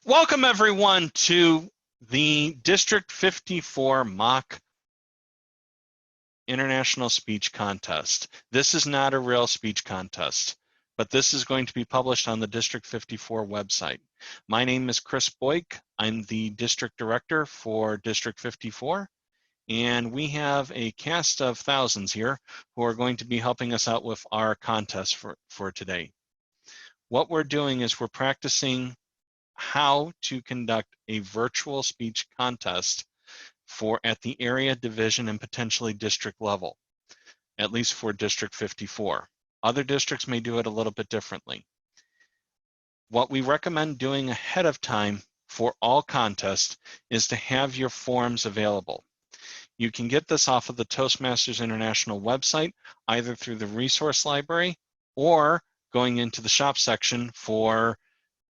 Welcome everyone to the District 54 Mock International Speech Contest. This is not a real speech contest, but this is going to be published on the District 54 website. My name is Chris Boyk. I'm the District Director for District 54, and we have a cast of thousands here who are going to be helping us out with our contest for today. What we're doing is we're practicing how to conduct a virtual speech contest at the area, division, and potentially district level, at least for District 54. Other districts may do it a little bit differently. What we recommend doing ahead of time for all contests is to have your forms available. You can get this off of the Toastmasters International website, either through the resource library or going into the shop section for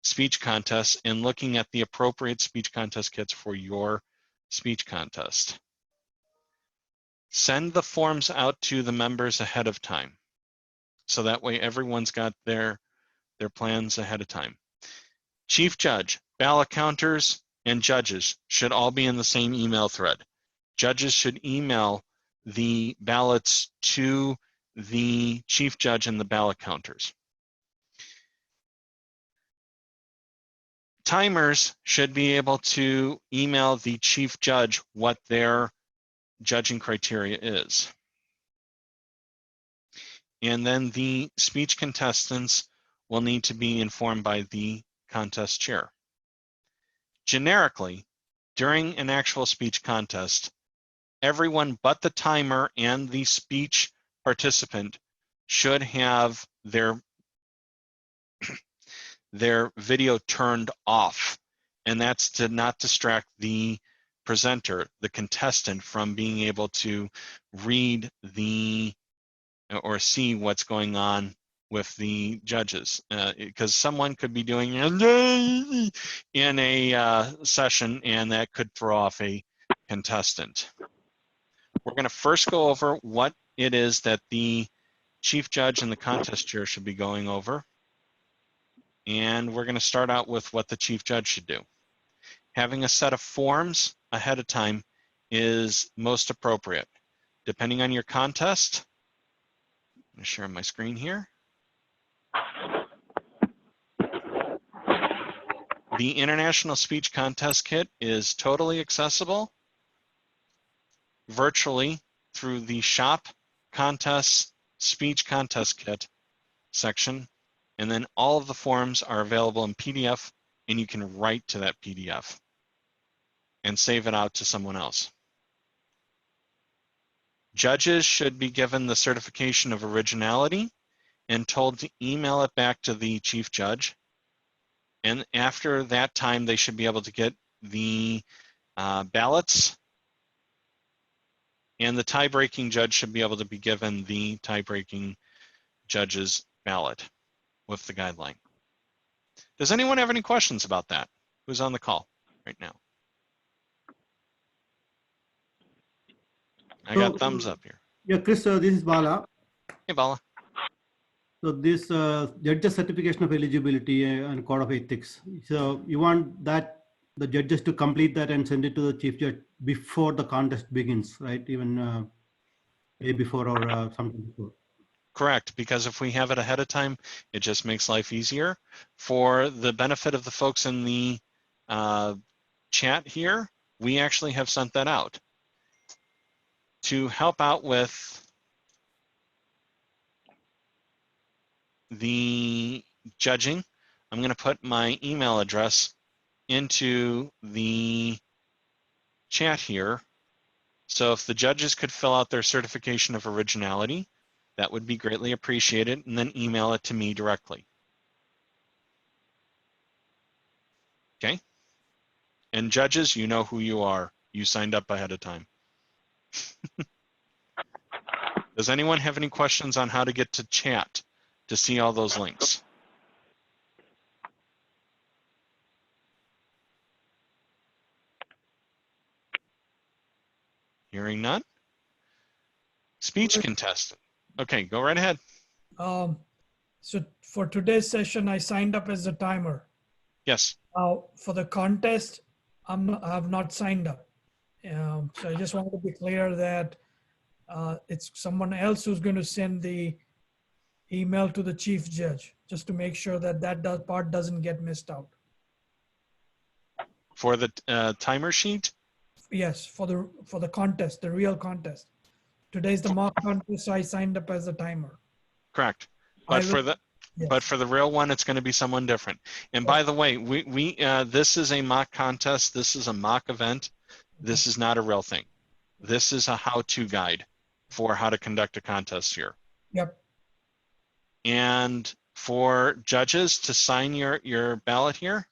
speech contests and looking at the appropriate speech contest kits for your speech contest. Send the forms out to the members ahead of time, so that way everyone's got their plans ahead of time. Chief Judge, Ballot Counters, and judges should all be in the same email thread. Judges should email the ballots to the Chief Judge and the Ballot Counters. Timers should be able to email the Chief Judge what their judging criteria is. And then the speech contestants will need to be informed by the contest chair. Generically, during an actual speech contest, everyone but the timer and the speech participant should have their video turned off, and that's to not distract the presenter, the contestant, from being able to read or see what's going on with the judges, because someone could be doing in a session, and that could throw off a contestant. We're going to first go over what it is that the Chief Judge and the contest chair should be going over. And we're going to start out with what the Chief Judge should do. Having a set of forms ahead of time is most appropriate. Depending on your contest, I'm going to share my screen here. The International Speech Contest Kit is totally accessible virtually through the Shop Contests Speech Contest Kit section. And then all of the forms are available in PDF, and you can write to that PDF and save it out to someone else. Judges should be given the certification of originality and told to email it back to the Chief Judge. And after that time, they should be able to get the ballots, and the tie-breaking judge should be able to be given the tie-breaking judge's ballot with the guideline. Does anyone have any questions about that? Who's on the call right now? I got thumbs up here. Yeah, Chris, this is Bala. Hey, Bala. So this judges certification of eligibility and code of ethics. So you want that the judges to complete that and send it to the Chief Judge before the contest begins, right? Even day before or sometime before. Correct, because if we have it ahead of time, it just makes life easier. For the benefit of the folks in the chat here, we actually have sent that out. To help out with the judging, I'm going to put my email address into the chat here. So if the judges could fill out their certification of originality, that would be greatly appreciated, and then email it to me directly. Okay? And judges, you know who you are. You signed up ahead of time. Does anyone have any questions on how to get to chat to see all those links? Hearing none? Speech contestant. Okay, go right ahead. So for today's session, I signed up as a timer. Yes. For the contest, I've not signed up. So I just want to be clear that it's someone else who's going to send the email to the chief judge, just to make sure that that part doesn't get missed out. For the timer sheet? Yes, for the contest, the real contest. Today's the mock contest, so I signed up as a timer. Correct. But for the yes. but for the real one, it's going to be someone different. And by the way, this is a mock contest. This is a mock event. This is not a real thing. This is a how-to guide for how to conduct a contest here. Yep. And for judges to sign your ballot here,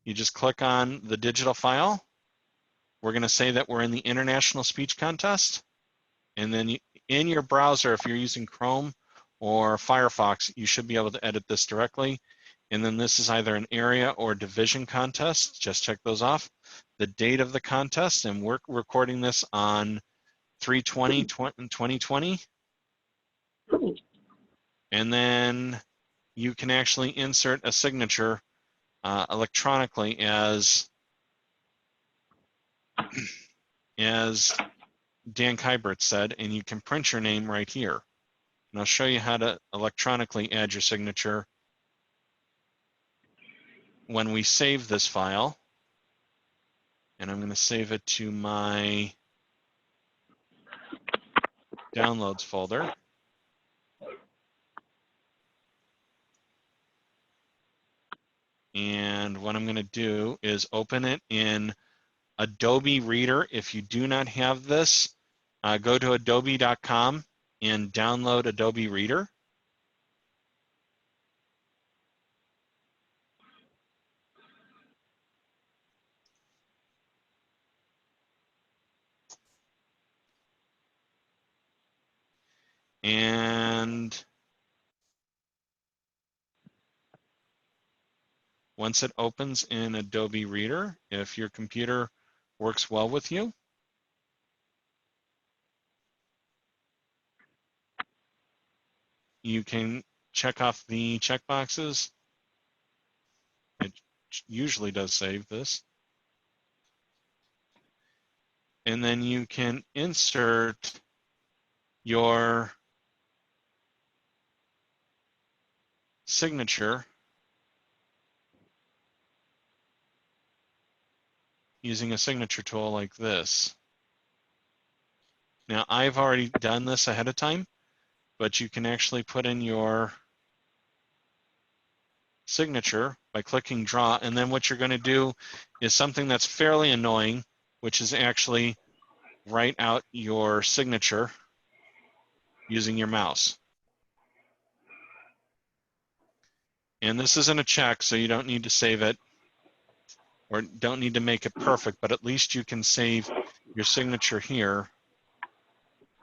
you just click on the digital file. We're going to say that we're in the International Speech Contest. And then in your browser, if you're using Chrome or Firefox, you should be able to edit this directly. And then this is either an area or division contest. Just check those off. The date of the contest, and we're recording this on 3/20/2020. And then you can actually insert a signature electronically as Dan Kybert said, and you can print your name right here. And I'll show you how to electronically add your signature when we save this file. And I'm going to save it to my downloads folder. And what I'm going to do is open it in Adobe Reader. If you do not have this, go to adobe.com and download Adobe Reader. And once it opens in Adobe Reader, if your computer works well with you, you can check off the checkboxes. It usually does save this. And then you can insert your signature using a signature tool like this. Now, I've already done this ahead of time, but you can actually put in your signature by clicking draw, and then what you're going to do is something that's fairly annoying, which is actually write out your signature using your mouse. And this isn't a check, so you don't need to save it or don't need to make it perfect, but at least you can save your signature here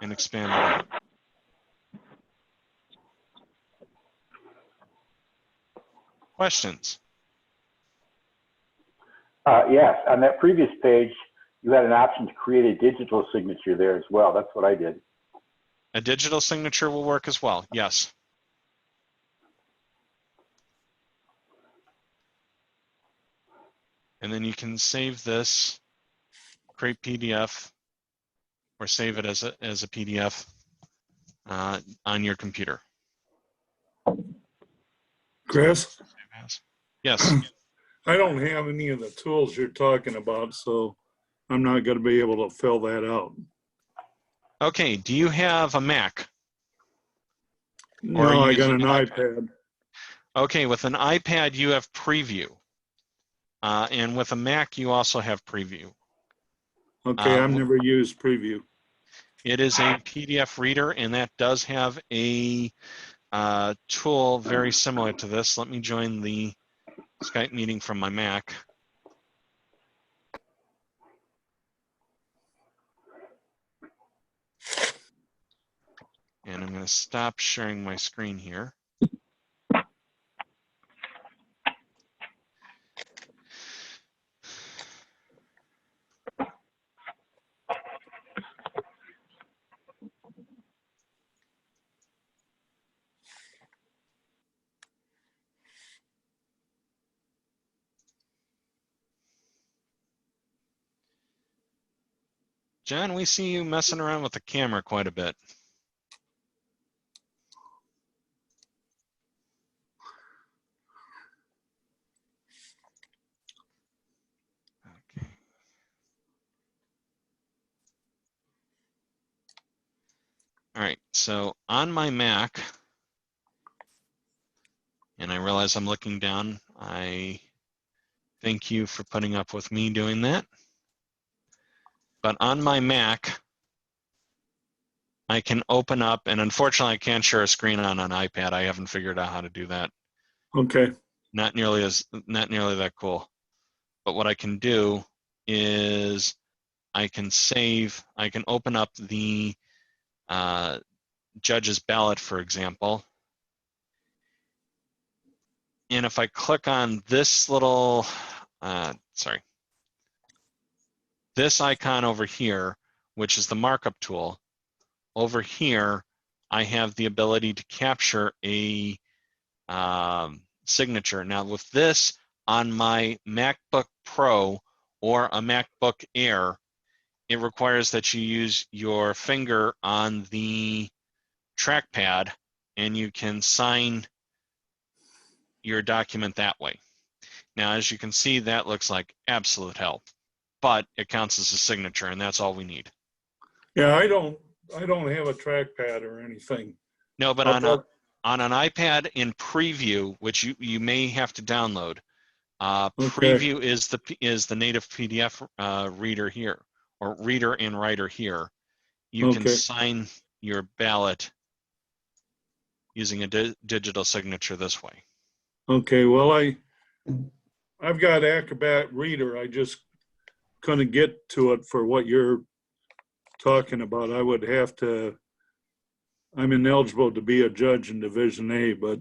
and expand it out. Questions? Yes, on that previous page, you had an option to create a digital signature there as well. That's what I did. A digital signature will work as well, yes. And then you can save this, create PDF, or save it as a PDF on your computer. Chris? Yes. I don't have any of the tools you're talking about, so I'm not going to be able to fill that out. Okay, do you have a Mac? No, I got an iPad. Okay, with an iPad you have Preview. And with a Mac you also have Preview. Okay, I've never used Preview. It is a PDF reader, and that does have a tool very similar to this. Let me join the Skype meeting from my Mac. And I'm going to stop sharing my screen here. John, we see you messing around with the camera quite a bit. Okay. All right, so on my Mac, and I realize I'm looking down, I thank you for putting up with me doing that. But on my Mac, I can open up, and unfortunately I can't share a screen on an iPad. I haven't figured out how to do that. Okay. Not nearly that cool. But what I can do is I can open up the judge's ballot, for example. And if I click on this little, this icon over here, which is the markup tool, over here, I have the ability to capture a signature. Now with this on my MacBook Pro or a MacBook Air, it requires that you use your finger on the trackpad and you can sign your document that way. Now, as you can see, that looks like absolute hell, but it counts as a signature and that's all we need. Yeah, I don't have a trackpad or anything. No, but on an iPad in Preview, which you may have to download, Preview is the native PDF reader here, or reader and writer here. You can sign your ballot using a digital signature this way. Okay, well, I've got Acrobat Reader. I just couldn't get to it for what you're talking about. I would have to, I'm ineligible to be a judge in Division A, but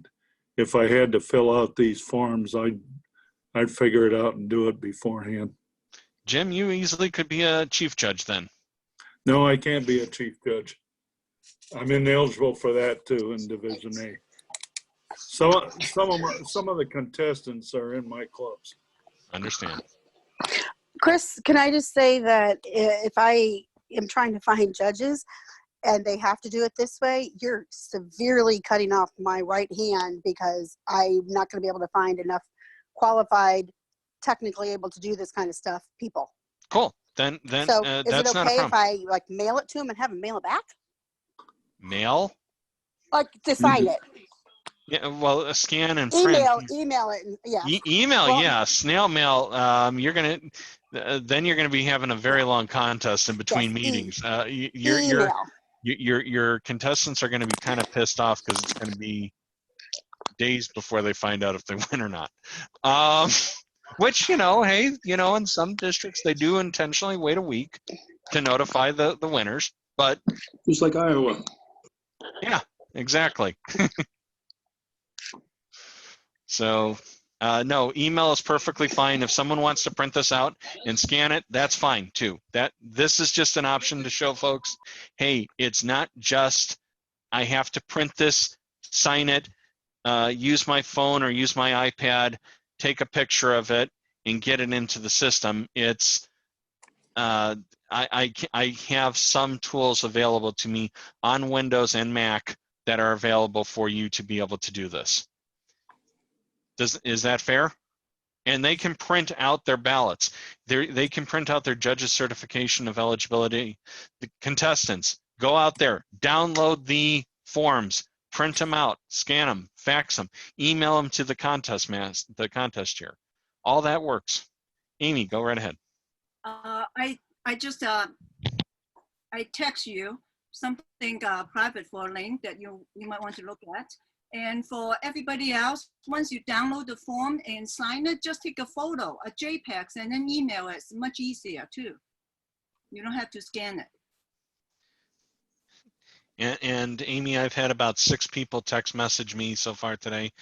if I had to fill out these forms, I'd figure it out and do it beforehand. Jim, you easily could be a chief judge then. No, I can't be a chief judge. I'm ineligible for that too in Division A. So some of the contestants are in my clubs. Understand. Chris, can I just say that if I am trying to find judges and they have to do it this way, you're severely cutting off my right hand because I'm not going to be able to find enough qualified, technically able to do this kind of stuff people. Cool. Then so is that's it not a okay problem. if I like mail it to them and have them mail it back? Mail? Like to sign it. Yeah, well, scan and print. Email it. Yeah. Email, well, yeah. Snail mail. Then you're gonna be having a very long contest in between meetings. Your contestants are gonna be kind of pissed off because it's gonna be days before they find out if they win or not. Which, hey, in some districts they do intentionally wait a week to notify the winners, but just like Iowa. Yeah, exactly. So, no, email is perfectly fine. If someone wants to print this out and scan it, that's fine too. This is just an option to show folks, hey, it's not just I have to print this, sign it, use my phone or use my iPad, take a picture of it, and get it into the system. It's I have some tools available to me on Windows and Mac that are available for you to be able to do this. Is that fair? And they can print out their ballots. They can print out their judge's certification of eligibility. The contestants, go out there, download the forms, print them out, scan them, fax them, email them to the contest chair. All that works. Amy, go right ahead. I just I text you something private for a link that you might want to look at. And for everybody else, once you download the form and sign it, just take a photo, a JPEG, and then email it. It's much easier too. You don't have to scan it. And Amy, I've had about 6 people text message me so far today,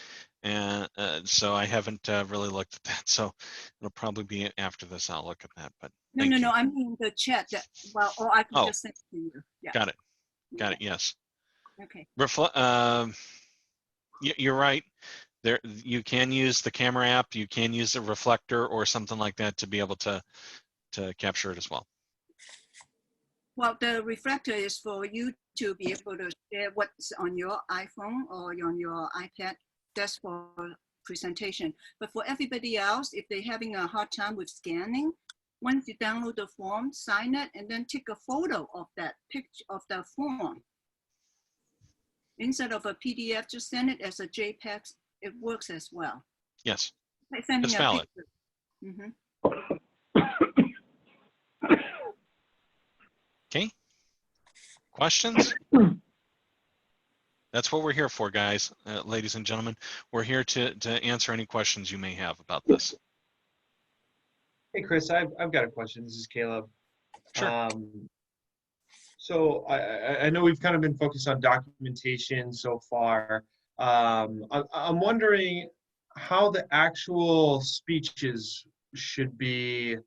and so I haven't really looked at that. So it'll probably be after this. I'll look at that. But No. I mean the chat. Or I can just send it to you. Yeah. Got it. Yes. Okay. You're right. There, you can use the camera app. You can use a reflector or something like that to be able to capture it as well. Well, the reflector is for you to be able to share what's on your iPhone or on your iPad. That's for presentation. But for everybody else, if they're having a hard time with scanning, once you download the form, sign it, and then take a photo of that picture of the form. Instead of a PDF, just send it as a JPEG. It works as well. Yes, Like sending it's a valid. picture. Mhm. Okay. Questions? That's what we're here for, guys, ladies and gentlemen. We're here to answer any questions you may have about this. Hey, Chris, I've got a question. This is Caleb. Sure. So I know we've kind of been focused on documentation so far. I'm wondering how the actual speeches should be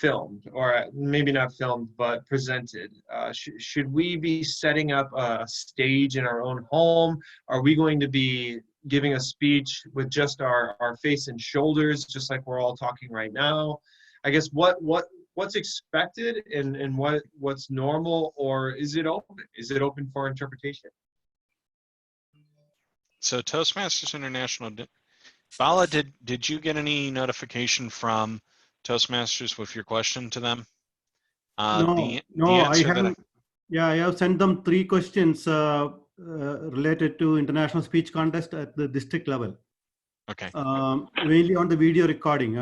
filmed, or maybe not filmed, but presented. Should we be setting up a stage in our own home? Are we going to be giving a speech with just our face and shoulders, just like we're all talking right now? I guess what's expected and what's normal, or is it open? Is it open for interpretation? So Toastmasters International, Bala, did you get any notification from Toastmasters with your question to them? No, the I answer that haven't. Yeah, I have sent them 3 questions related to international speech contest at the district level. Okay. Mainly on the video recording.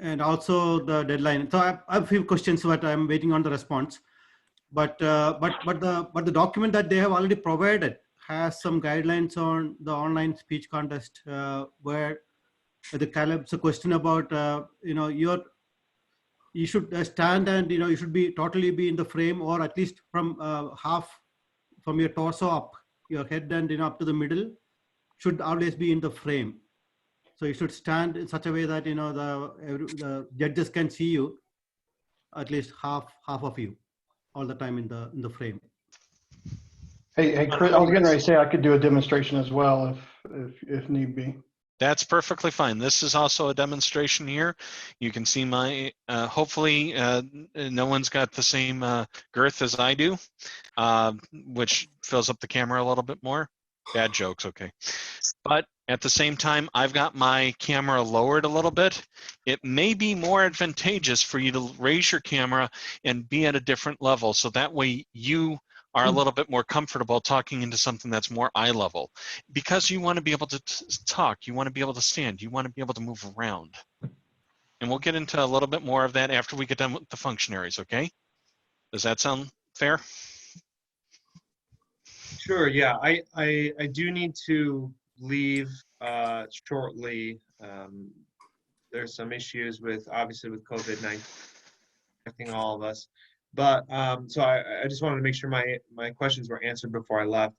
And also the deadline. So I have a few questions, but I'm waiting on the response. But the document that they have already provided has some guidelines on the online speech contest, where the Caleb's a question about you should stand and you should be totally be in the frame, or at least from half from your torso up, your head and up to the middle should always be in the frame. So you should stand in such a way that the judges can see you, at least half of you, all the time in the frame. Hey, Chris, I was getting ready to say I could do a demonstration as well if need be. That's perfectly fine. This is also a demonstration here. You can see my, hopefully no one's got the same girth as I do, which fills up the camera a little bit more. Bad jokes, okay. But at the same time, I've got my camera lowered a little bit. It may be more advantageous for you to raise your camera and be at a different level, so that way you are a little bit more comfortable talking into something that's more eye level, because you want to be able to talk, you want to be able to stand, you want to be able to move around. And we'll get into a little bit more of that after we get done with the functionaries, okay? Does that sound fair? Sure, yeah. I do need to leave shortly. There's some issues obviously with COVID-19 affecting all of us. But so I just wanted to make sure my questions were answered before I left.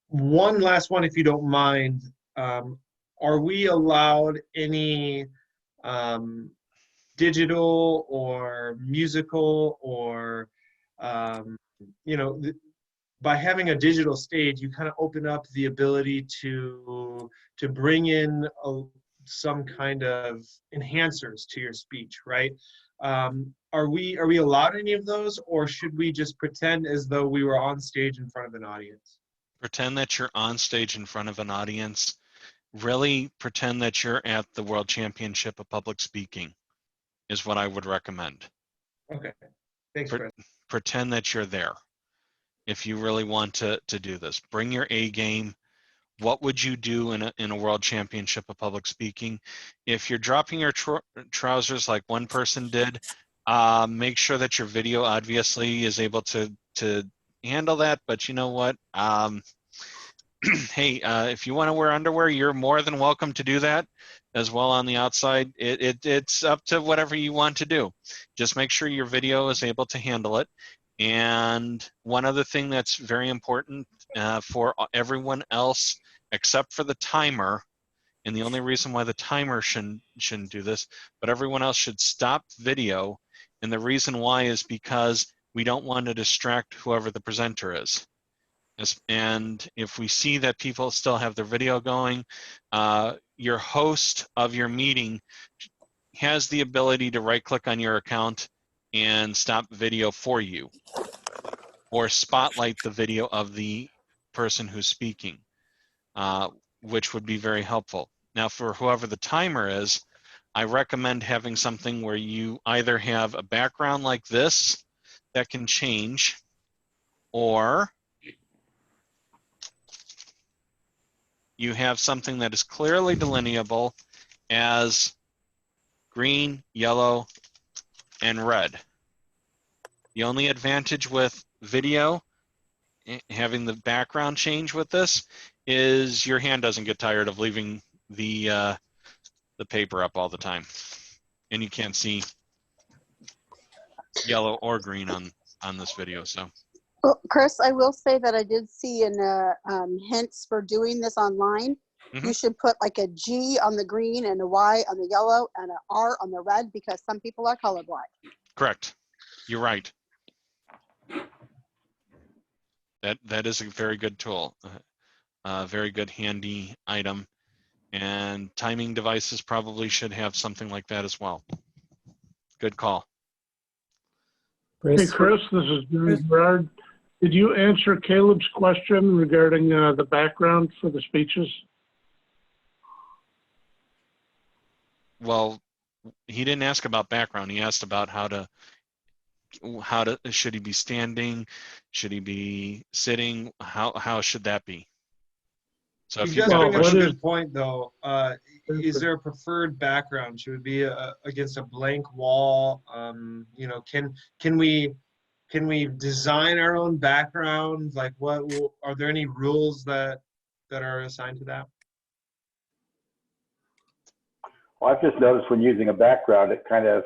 One last one, if you don't mind. Are we allowed any digital or musical or, by having a digital stage, you kind of open up the ability to bring in some kind of enhancers to your speech, right? Are we allowed any of those, or should we just pretend as though we were on stage in front of an audience? Pretend that you're on stage in front of an audience. Really pretend that you're at the World Championship of Public Speaking is what I would recommend. Okay, thanks, Chris. Pretend that you're there. If you really want to do this, bring your A game. What would you do in a World Championship of Public Speaking? If you're dropping your trousers like one person did, make sure that your video obviously is able to handle that. But you know what? Hey, if you want to wear underwear, you're more than welcome to do that as well on the outside. It's up to whatever you want to do. Just make sure your video is able to handle it. And one other thing that's very important for everyone else, except for the timer, and the only reason why the timer shouldn't do this, but everyone else should stop video. And the reason why is because we don't want to distract whoever the presenter is. And if we see that people still have their video going, your host of your meeting has the ability to right-click on your account and stop video for you, or spotlight the video of the person who's speaking, which would be very helpful. Now, for whoever the timer is, I recommend having something where you either have a background like this that can change, or you have something that is clearly delineable as green, yellow, and red. The only advantage with video, having the background change with this, is your hand doesn't get tired of leaving the paper up all the time, and you can't see yellow or green on this video. So, Well, Chris, I will say that I did see in hints for doing this online. You should put like a G on the green and a Y on the yellow and an R on the red, because some people are colorblind. correct. You're right. That is a very good tool, a very good handy item, and timing devices probably should have something like that as well. Good call. Hey, Chris, this is Gary Gerard. Did you answer Caleb's question regarding the background for the speeches? Well, he didn't ask about background. He asked about how to, should he be standing? Should he be sitting? How should that be? So if You you guys got bring a up a question, good point, though. Is there a preferred background? Should it be against a blank wall? You know, can we design our own background? Like, what are there any rules that are assigned to that? Well, I've just noticed when using a background, it kind of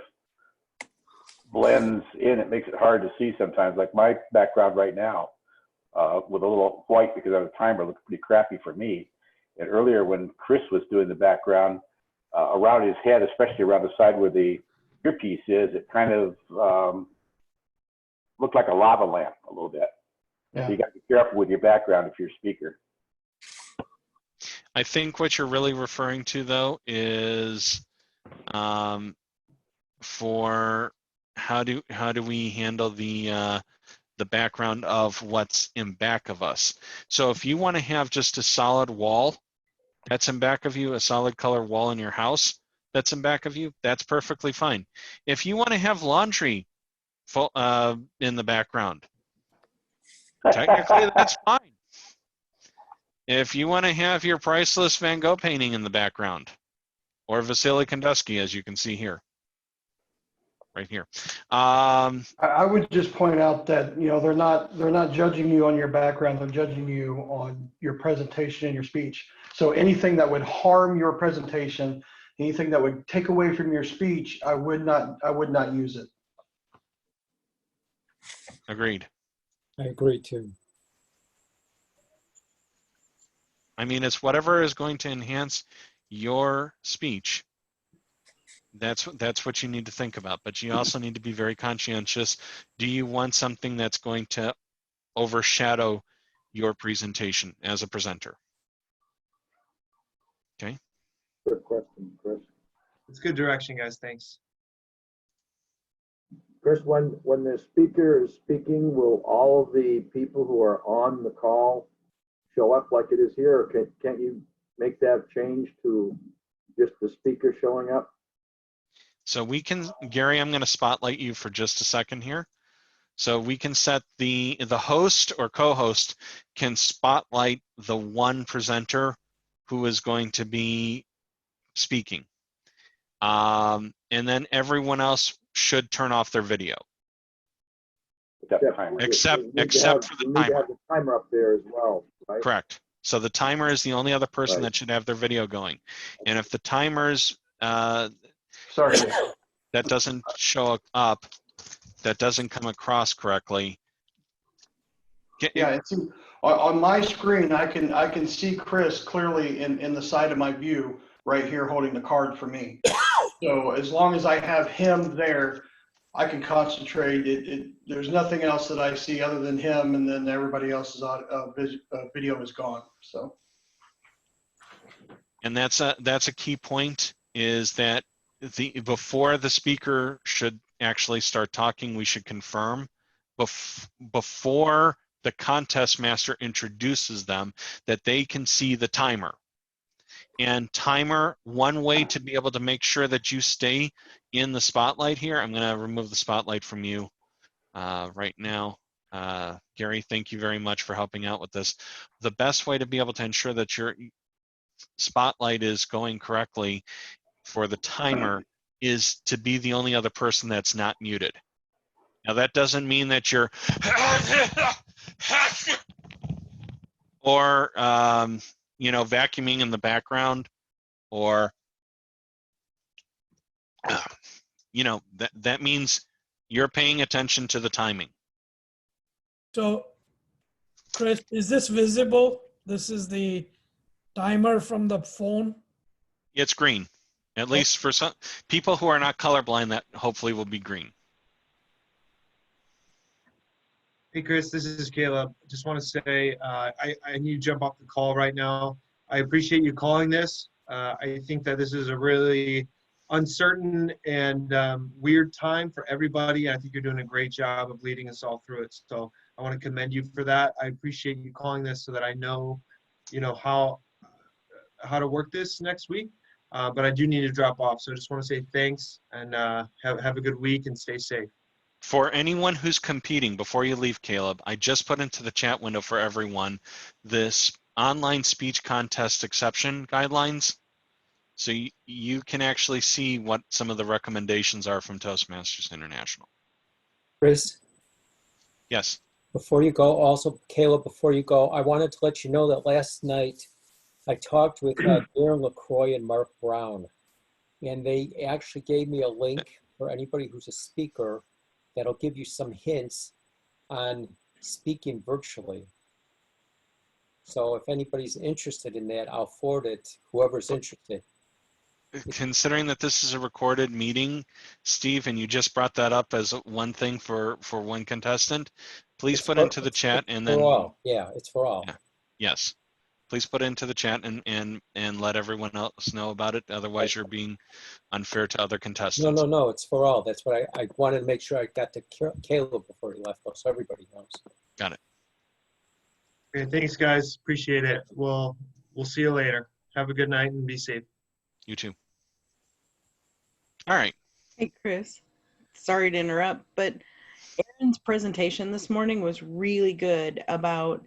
blends in. It makes it hard to see sometimes. Like my background right now, with a little white because I have a timer, looks pretty crappy for me. And earlier when Chris was doing the background, around his head, especially around the side where the earpiece is, it kind of looked like a lava lamp a little bit. Yeah. So you got to be careful with your background if you're a speaker. I think what you're really referring to, though, is for how do we handle the background of what's in back of us. So if you want to have just a solid wall that's in back of you, a solid color wall in your house that's in back of you, that's perfectly fine. If you want to have laundry in the background, technically that's fine. If you want to have your priceless Van Gogh painting in the background, or Vasily Kandinsky, as you can see here, right here. I would just point out that, you know, they're not judging you on your background, they're judging you on your presentation and your speech. So anything that would harm your presentation, anything that would take away from your speech, I would not use it. Agreed. I agree too. I mean, it's whatever is going to enhance your speech. That's what you need to think about. But you also need to be very conscientious. Do you want something that's going to overshadow your presentation as a presenter? Okay. Good question, Chris. It's good direction, guys. Thanks. Chris, when the speaker is speaking, will all of the people who are on the call show up like it is here, or can't you make that change to just the speaker showing up? So we can, Gary, I'm going to spotlight you for just a second here. So we can set the host or co-host can spotlight the one presenter who is going to be speaking. And then everyone else should turn off their video. Except for the timer. You have the timer up there as well, right? Correct. So the timer is the only other person Right. that should have their video going. And if the timer's Sorry. that doesn't show up, that doesn't come across correctly. Yeah, it's on my screen. I can see Chris clearly in the side of my view right here holding the card for me. So as long as I have him there, I can concentrate. There's nothing else that I see other than him, and then everybody else's video is gone. So. And that's a key point, is that before the speaker should actually start talking, we should confirm before the contest master introduces them that they can see the timer. And timer, one way to be able to make sure that you stay in the spotlight here, I'm going to remove the spotlight from you right now. Gary, thank you very much for helping out with this. The best way to be able to ensure that your spotlight is going correctly for the timer is to be the only other person that's not muted. Now that doesn't mean that you're or you know, vacuuming in the background, or you know, that means you're paying attention to the timing. So, Chris, is this visible? This is the timer from the phone. It's green, at least for some people who are not colorblind. That hopefully will be green. Hey, Chris, this is Caleb. Just want to say I need to jump off the call right now. I appreciate you calling this. I think that this is a really uncertain and weird time for everybody. I think you're doing a great job of leading us all through it. So I want to commend you for that. I appreciate you calling this so that I know, you know, how to work this next week. But I do need to drop off. So I just want to say thanks and have a good week and stay safe. For anyone who's competing, before you leave, Caleb, I just put into the chat window for everyone this online speech contest exception guidelines. So you can actually see what some of the recommendations are from Toastmasters International. Chris? Yes. Before you go, also, Caleb, before you go, I wanted to let you know that last night I talked with Darren LaCroix and Mark Brown, and they actually gave me a link for anybody who's a speaker that'll give you some hints on speaking virtually. So if anybody's interested in that, I'll forward it, whoever's interested. Considering that this is a recorded meeting, Steve, and you just brought that up as one thing for one contestant, please put into the chat and then. For all, yeah, it's for all. Yeah. Yes, please put into the chat and let everyone else know about it. Otherwise, you're being unfair to other contestants. No, it's for all. That's what I wanted to make sure I got to Caleb before he left, so everybody knows. Got it. Okay, thanks, guys. Appreciate it. We'll see you later. Have a good night and be safe. You too. All right. Hey, Chris. Sorry to interrupt, but Aaron's presentation this morning was really good about,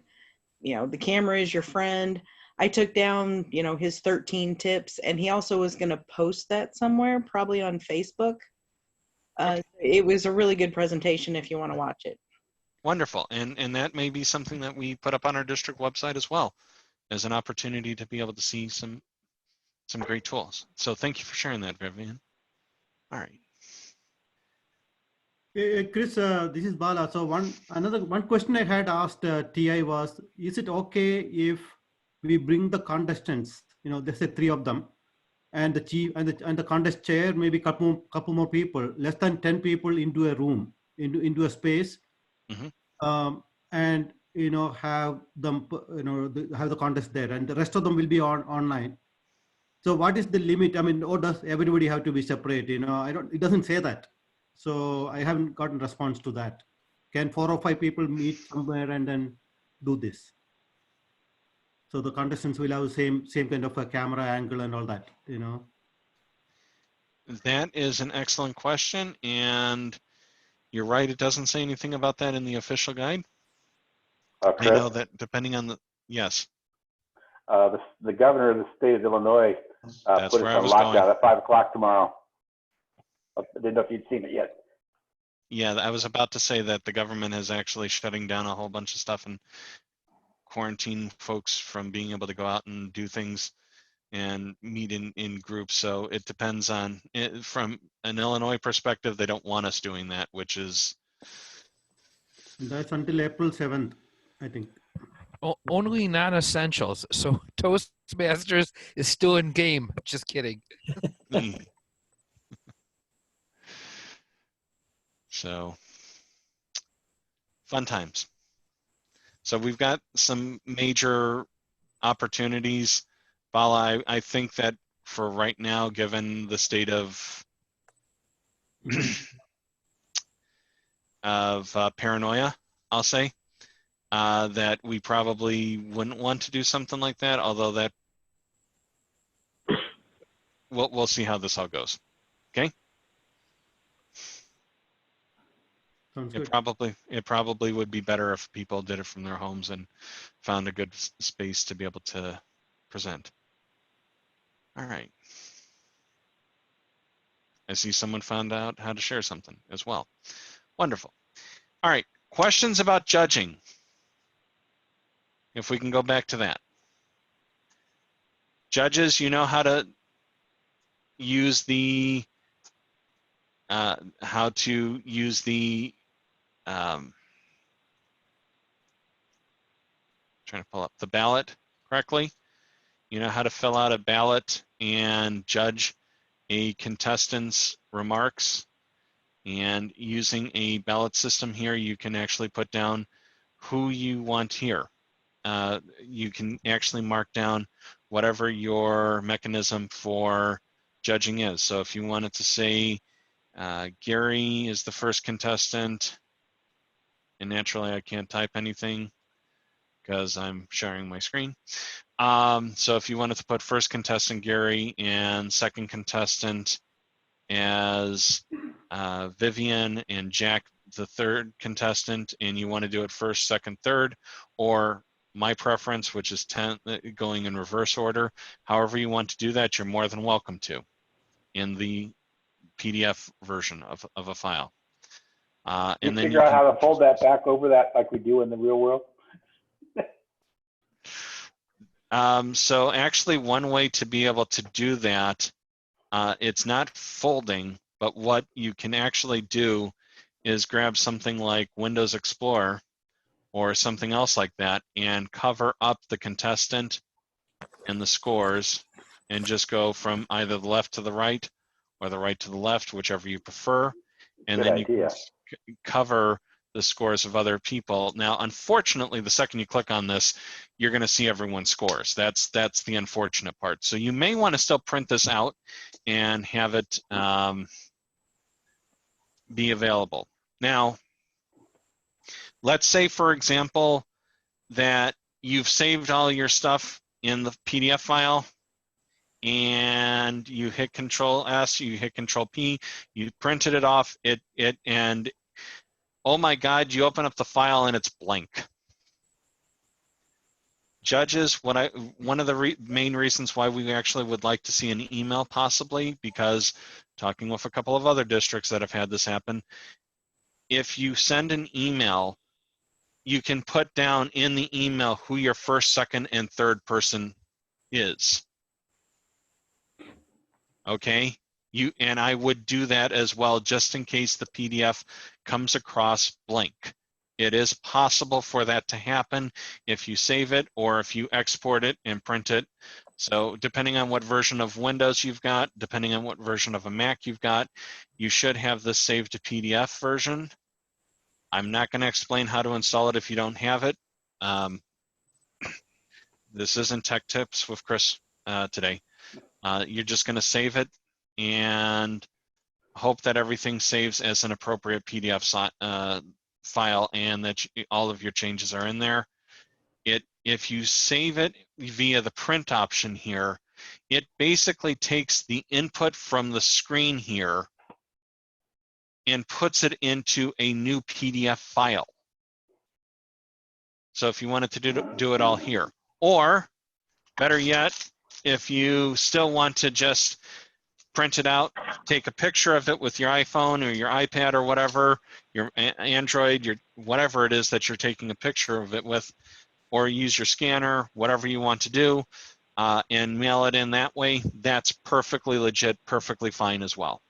you know, the camera is your friend. I took down, you know, his 13 tips, and he also was going to post that somewhere, probably on Facebook. It was a really good presentation if you want to watch it. Wonderful. And that may be something that we put up on our district website as well as an opportunity to be able to see some great tools. So thank you for sharing that, Vivian. All right. Hey, Chris, this is Bala. So one question I had asked TI was, is it okay if we bring the contestants, you know, there's 3 of them, and the chief and the contest chair, maybe couple more people, less than 10 people into a room, into a space, and you know, have them, you know, have the contest there, and the rest of them will be online. So what is the limit? I mean, or does everybody have to be separate? You know, it doesn't say that. So I haven't gotten response to that. Can 4 or 5 people meet somewhere and then do this? So the contestants will have the same kind of a camera angle and all that, you know? That is an excellent question. And you're right, it doesn't say anything about that in the official guide. I know that depending on the, yes. The governor of the state of Illinois That's put us where I on was lockdown going. at 5 o'clock tomorrow. I didn't know if you'd seen it yet. Yeah, I was about to say that the government is actually shutting down a whole bunch of stuff and quarantine folks from being able to go out and do things and meet in groups. So it depends on it. From an Illinois perspective, they don't want us doing that, which is. That's until April 7th, I think. Only non-essentials. So Toastmasters is still in game. Just kidding. So fun times. So we've got some major opportunities. Bala, I think that for right now, given the state of paranoia, I'll say, that we probably wouldn't want to do something like that, although that we'll see how this all goes. Okay. Sounds good. It probably would be better if people did it from their homes and found a good space to be able to present. All right. I see someone found out how to share something as well. Wonderful. All right, questions about judging. If we can go back to that. Judges, you know how to use the trying to pull up the ballot correctly. You know how to fill out a ballot and judge a contestant's remarks. And using a ballot system here, you can actually put down who you want here. You can actually mark down whatever your mechanism for judging is. So if you wanted to say Gary is the first contestant, and naturally I can't type anything because I'm sharing my screen. So if you wanted to put first contestant Gary and second contestant as Vivian and Jack the third contestant, and you want to do it first, second, third, or my preference, which is 10, going in reverse order. However you want to do that, you're more than welcome to in the PDF version of a file. And then figure out how to fold that back over that like we do in the real world? So actually one way to be able to do that, it's not folding, but what you can actually do is grab something like Windows Explorer or something else like that and cover up the contestant and the scores and just go from either the left to the right or the right to the left, whichever you prefer. And Good then idea. you can cover the scores of other people. Now, unfortunately, the second you click on this, you're going to see everyone's scores. That's the unfortunate part. So you may want to still print this out and have it be available. Now, let's say, for example, that you've saved all your stuff in the PDF file and you hit Control S, you hit Control P, you printed it off, and oh my God, you open up the file and it's blank. Judges, one of the main reasons why we actually would like to see an email possibly, because talking with a couple of other districts that have had this happen, if you send an email, you can put down in the email who your first, second, and third person is. Okay? And I would do that as well, just in case the PDF comes across blank. It is possible for that to happen if you save it or if you export it and print it. So depending on what version of Windows you've got, depending on what version of a Mac you've got, you should have this saved to PDF version. I'm not going to explain how to install it if you don't have it. This isn't Tech Tips with Chris today. You're just going to save it and hope that everything saves as an appropriate PDF file and that all of your changes are in there. If you save it via the print option here, it basically takes the input from the screen here and puts it into a new PDF file. So if you wanted to do it all here, or better yet, if you still want to just print it out, take a picture of it with your iPhone or your iPad or whatever, your Android, your whatever it is that you're taking a picture of it with, or use your scanner, whatever you want to do, and mail it in that way, that's perfectly legit, perfectly fine as well.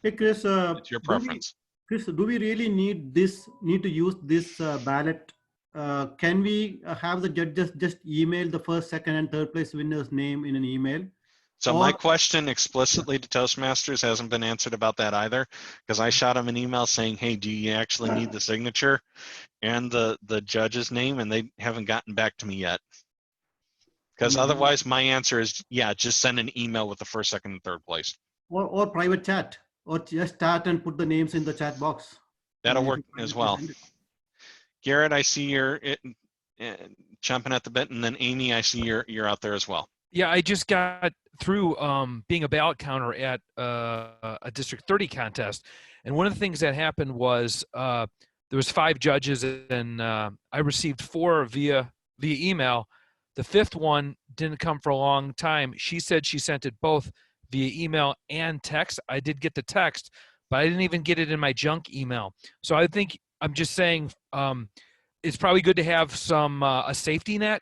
Hey, Chris, It's your preference. Do we really need to use this ballot? Can we have the judges just email the first, second, and third place winner's name in an email? So my question explicitly to Toastmasters hasn't been answered about that either, because I shot them an email saying, hey, do you actually need the signature and the judge's name? And they haven't gotten back to me yet. Because otherwise my answer is, yeah, just send an email with the first, second, and third place. Or private chat, or just chat and put the names in the chat box. That'll if work you as privately well. send it. Garrett, I see you're chomping at the bit, and then Amy, I see you're out there as well. Yeah, I just got through being a ballot counter at a District 30 contest, and one of the things that happened was there was 5 judges, and I received 4 via email. The 5th one didn't come for a long time. She said she sent it both via email and text. I did get the text, but I didn't even get it in my junk email. So I think I'm just saying it's probably good to have some a safety net.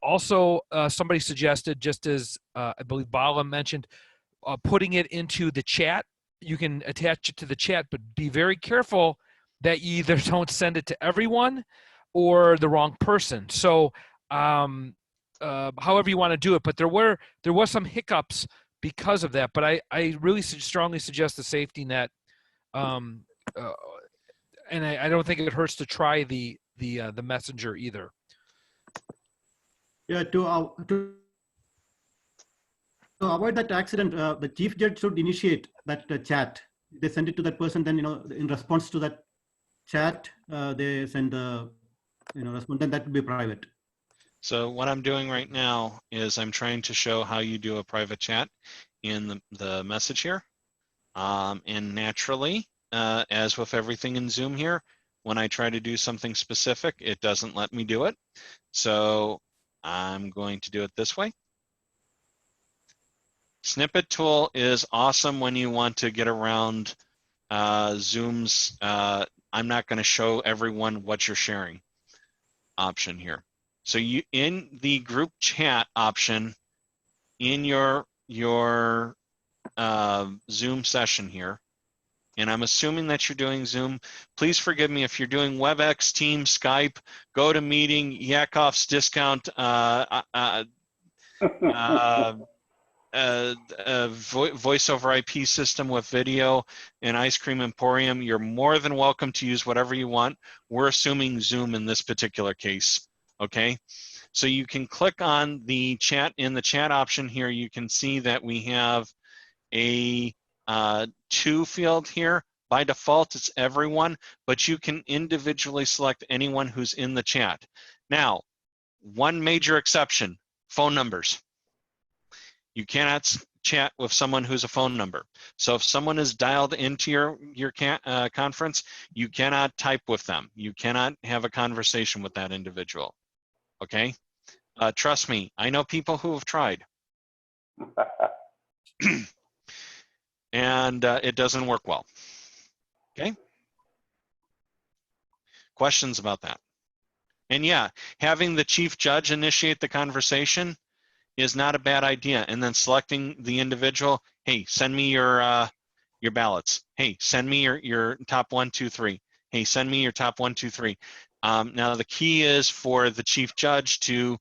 Also, somebody suggested, just as I believe Bala mentioned, putting it into the chat. You can attach it to the chat, but be very careful that you either don't send it to everyone or the wrong person. So however you want to do it, but there was some hiccups because of that. But I really strongly suggest the safety net, and I don't think it hurts to try the messenger either. Yeah, to avoid that accident, the chief judge should initiate that chat. They send it to that person, then in response to that chat, they send the response. Then that will be private. So what I'm doing right now is I'm trying to show how you do a private chat in the message here. And naturally, as with everything in Zoom here, when I try to do something specific, it doesn't let me do it. So I'm going to do it this way. Snippet tool is awesome when you want to get around Zoom's I'm not going to show everyone what you're sharing option here. So you in the group chat option in your Zoom session here, and I'm assuming that you're doing Zoom. Please forgive me if you're doing WebEx, Teams, Skype, GoToMeeting, Yakov's Discount, voice over IP system with video, and Ice Cream Emporium. You're more than welcome to use whatever you want. We're assuming Zoom in this particular case, okay? So you can click on the chat. In the chat option here, you can see that we have a to field here. By default, it's everyone, but you can individually select anyone who's in the chat. Now, one major exception, phone numbers. You cannot chat with someone who's a phone number. So if someone is dialed into your conference, you cannot type with them. You cannot have a conversation with that individual, okay? Trust me, I know people who have tried. And it doesn't work well, okay? Questions about that? And yeah, having the chief judge initiate the conversation is not a bad idea. And then selecting the individual, hey, send me your ballots. Hey, send me your top 1, 2, 3. Hey, send me your top 1, 2, 3. Now the key is for the chief judge to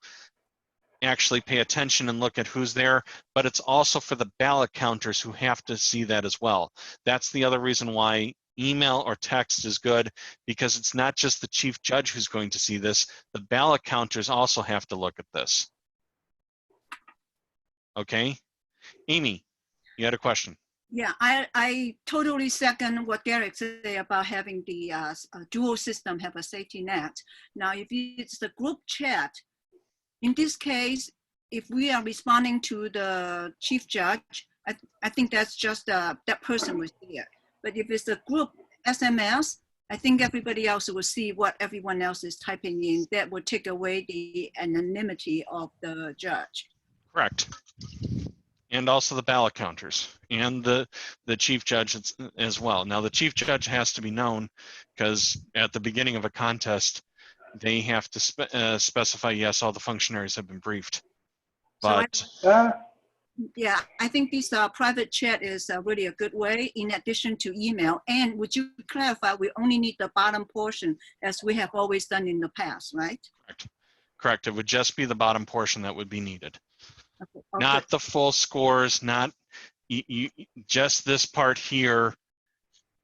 actually pay attention and look at who's there, but it's also for the ballot counters who have to see that as well. That's the other reason why email or text is good, because it's not just the chief judge who's going to see this, the ballot counters also have to look at this. Okay, Amy, you had a question. Yeah, I totally second what Derek said about having the dual system have a safety net. Now, if it's the group chat, in this case, if we are responding to the chief judge, I think that's just that person was there. But if it's a group SMS, I think everybody else will see what everyone else is typing in. That would take away the anonymity of the judge. Correct. And also the ballot counters and the chief judge as well. Now the chief judge has to be known because at the beginning of a contest, they have to specify, yes, all the functionaries have been briefed. But so yeah, I think this private chat is really a good way in addition to email. And would you clarify, we only need the bottom portion as we have always done in the past, right? Correct. Correct. It would just be the bottom portion that would be needed. Okay. Not the full scores, not just this part here,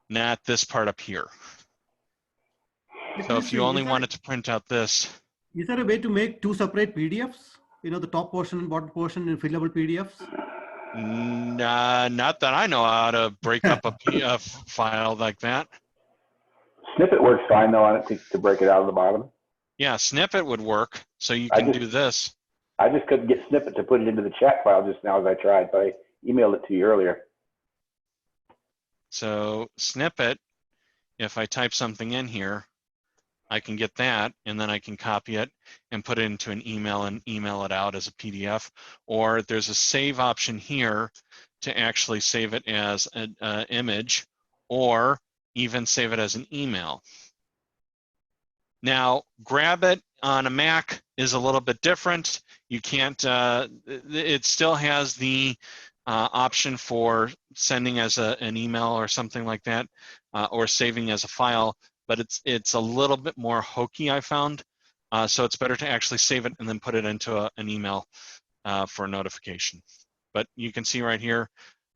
not this part up here. So if you only wanted to print out this. Is there a way to make 2 separate PDFs? The top portion and bottom portion in fillable PDFs? Not that I know how to break up a PDF file like that. Snippet works fine though on it to break it out of the bottom. Yeah, snippet would work. So you I can just- do this. I just couldn't get Snippet to put it into the chat file just now as I tried, but I emailed it to you earlier. So snippet, if I type something in here, I can get that, and then I can copy it and put it into an email and email it out as a PDF. Or there's a save option here to actually save it as an image, or even save it as an email. Now, grab it on a Mac is a little bit different. You can't, it still has the option for sending as an email or something like that, or saving as a file, but it's a little bit more hokey, I found. So it's better to actually save it and then put it into an email for a notification. But you can see right here,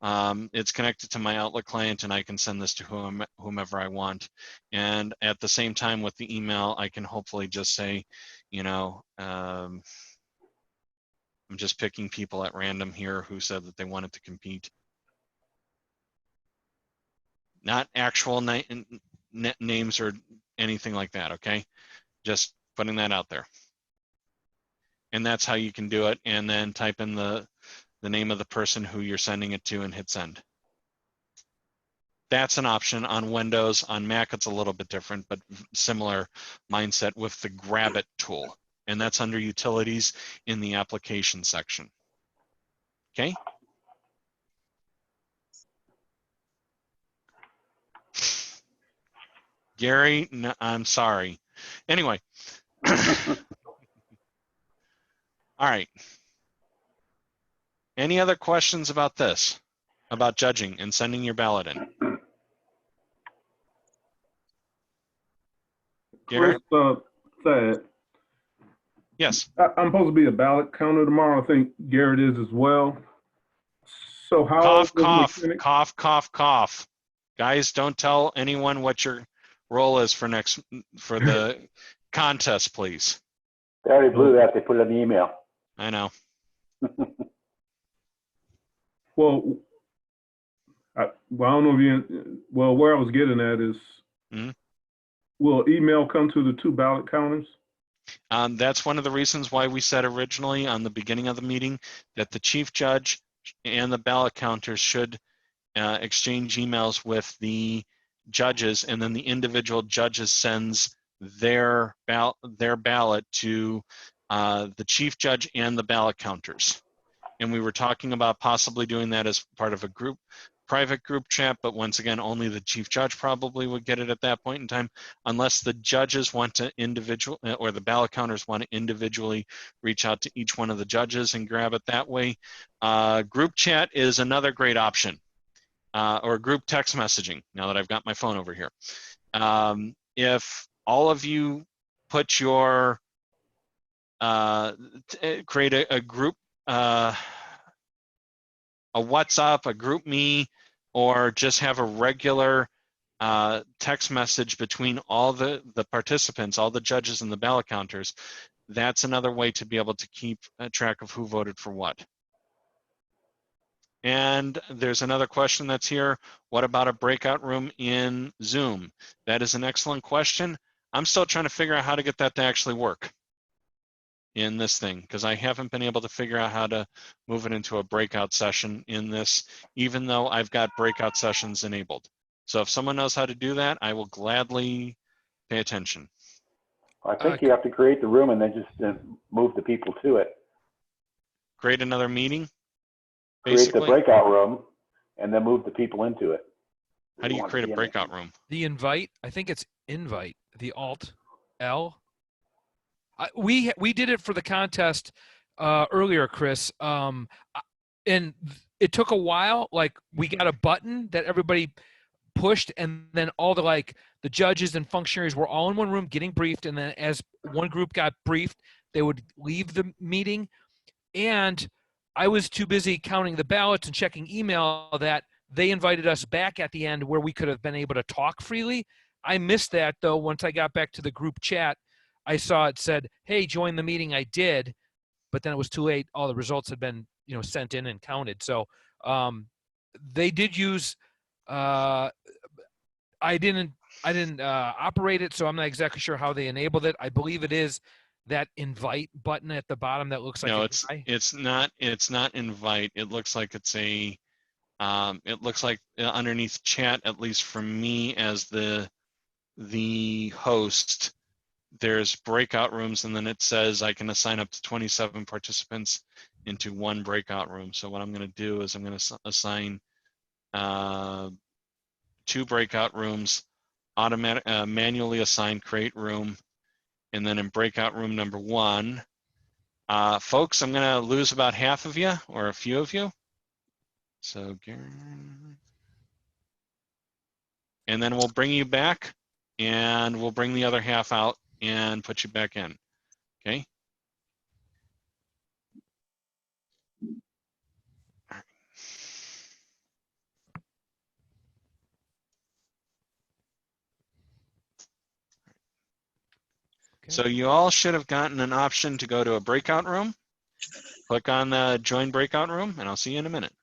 it's connected to my Outlook client, and I can send this to whomever I want. And at the same time with the email, I can hopefully just say, you know, I'm just picking people at random here who said that they wanted to compete. Not actual names or anything like that, okay? Just putting that out there. And that's how you can do it. And then type in the name of the person who you're sending it to and hit send. That's an option on Windows. On Mac, it's a little bit different, but similar mindset with the Grab It tool. And that's under Utilities in the Application section. Okay? Gary, no, I'm sorry. Anyway. All right. Any other questions about this? About judging and sending your ballot in? Gary? Chris, said, yes. I'm supposed to be a ballot counter tomorrow. I think Garrett is as well. So how? Cough, cough, cough, cough, cough. Guys, don't tell anyone what your role is for the contest, please. They already blew that. They put it in the email. I know. Well, I don't know if you. Well, where I was getting at is, will email come to the 2 ballot counters? That's one of the reasons why we said originally on the beginning of the meeting that the chief judge and the ballot counters should exchange emails with the judges, and then the individual judges sends their ballot to the chief judge and the ballot counters. And we were talking about possibly doing that as part of a private group chat, but once again, only the chief judge probably would get it at that point in time, unless the judges want to or the ballot counters want to individually reach out to each one of the judges and grab it that way. Group chat is another great option, or group text messaging, now that I've got my phone over here. If all of you put your, create a group, a WhatsApp, a group me, or just have a regular text message between all the participants, all the judges and the ballot counters, that's another way to be able to keep track of who voted for what. And there's another question that's here. What about a breakout room in Zoom? That is an excellent question. I'm still trying to figure out how to get that to actually work in this thing, because I haven't been able to figure out how to move it into a breakout session in this, even though I've got breakout sessions enabled. So if someone knows how to do that, I will gladly pay attention. I think you have to create the room and then just move the people to it. Create another meeting? Create the breakout room and then move the people into it. How do you create a breakout room? The invite, I think it's invite, the Alt L. We did it for the contest earlier, Chris, and it took a while. Like, we got a button that everybody pushed, and then all the judges and functionaries were all in one room getting briefed, and then as one group got briefed, they would leave the meeting. And I was too busy counting the ballots and checking email that they invited us back at the end where we could have been able to talk freely. I missed that, though. Once I got back to the group chat, I saw it said, hey, join the meeting. I did, but then it was too late. All the results had been, sent in and counted. So they did use, I didn't operate it, so I'm not exactly sure how they enabled it. I believe it is that invite button at the bottom that looks like No, a it's guy. it's not invite. It looks like it's a it looks like underneath chat, at least for me as the host, there's breakout rooms, and then it says I can assign up to 27 participants into one breakout room. So what I'm going to do is I'm going to assign 2 breakout rooms, manually assign create room, and then in breakout room number 1, folks, I'm going to lose about half of you or a few of you. So, and then we'll bring you back, and we'll bring the other half out and put you back in. Okay. So you all should have gotten an option to go to a breakout room. Click on the join breakout room, and I'll see you in a minute.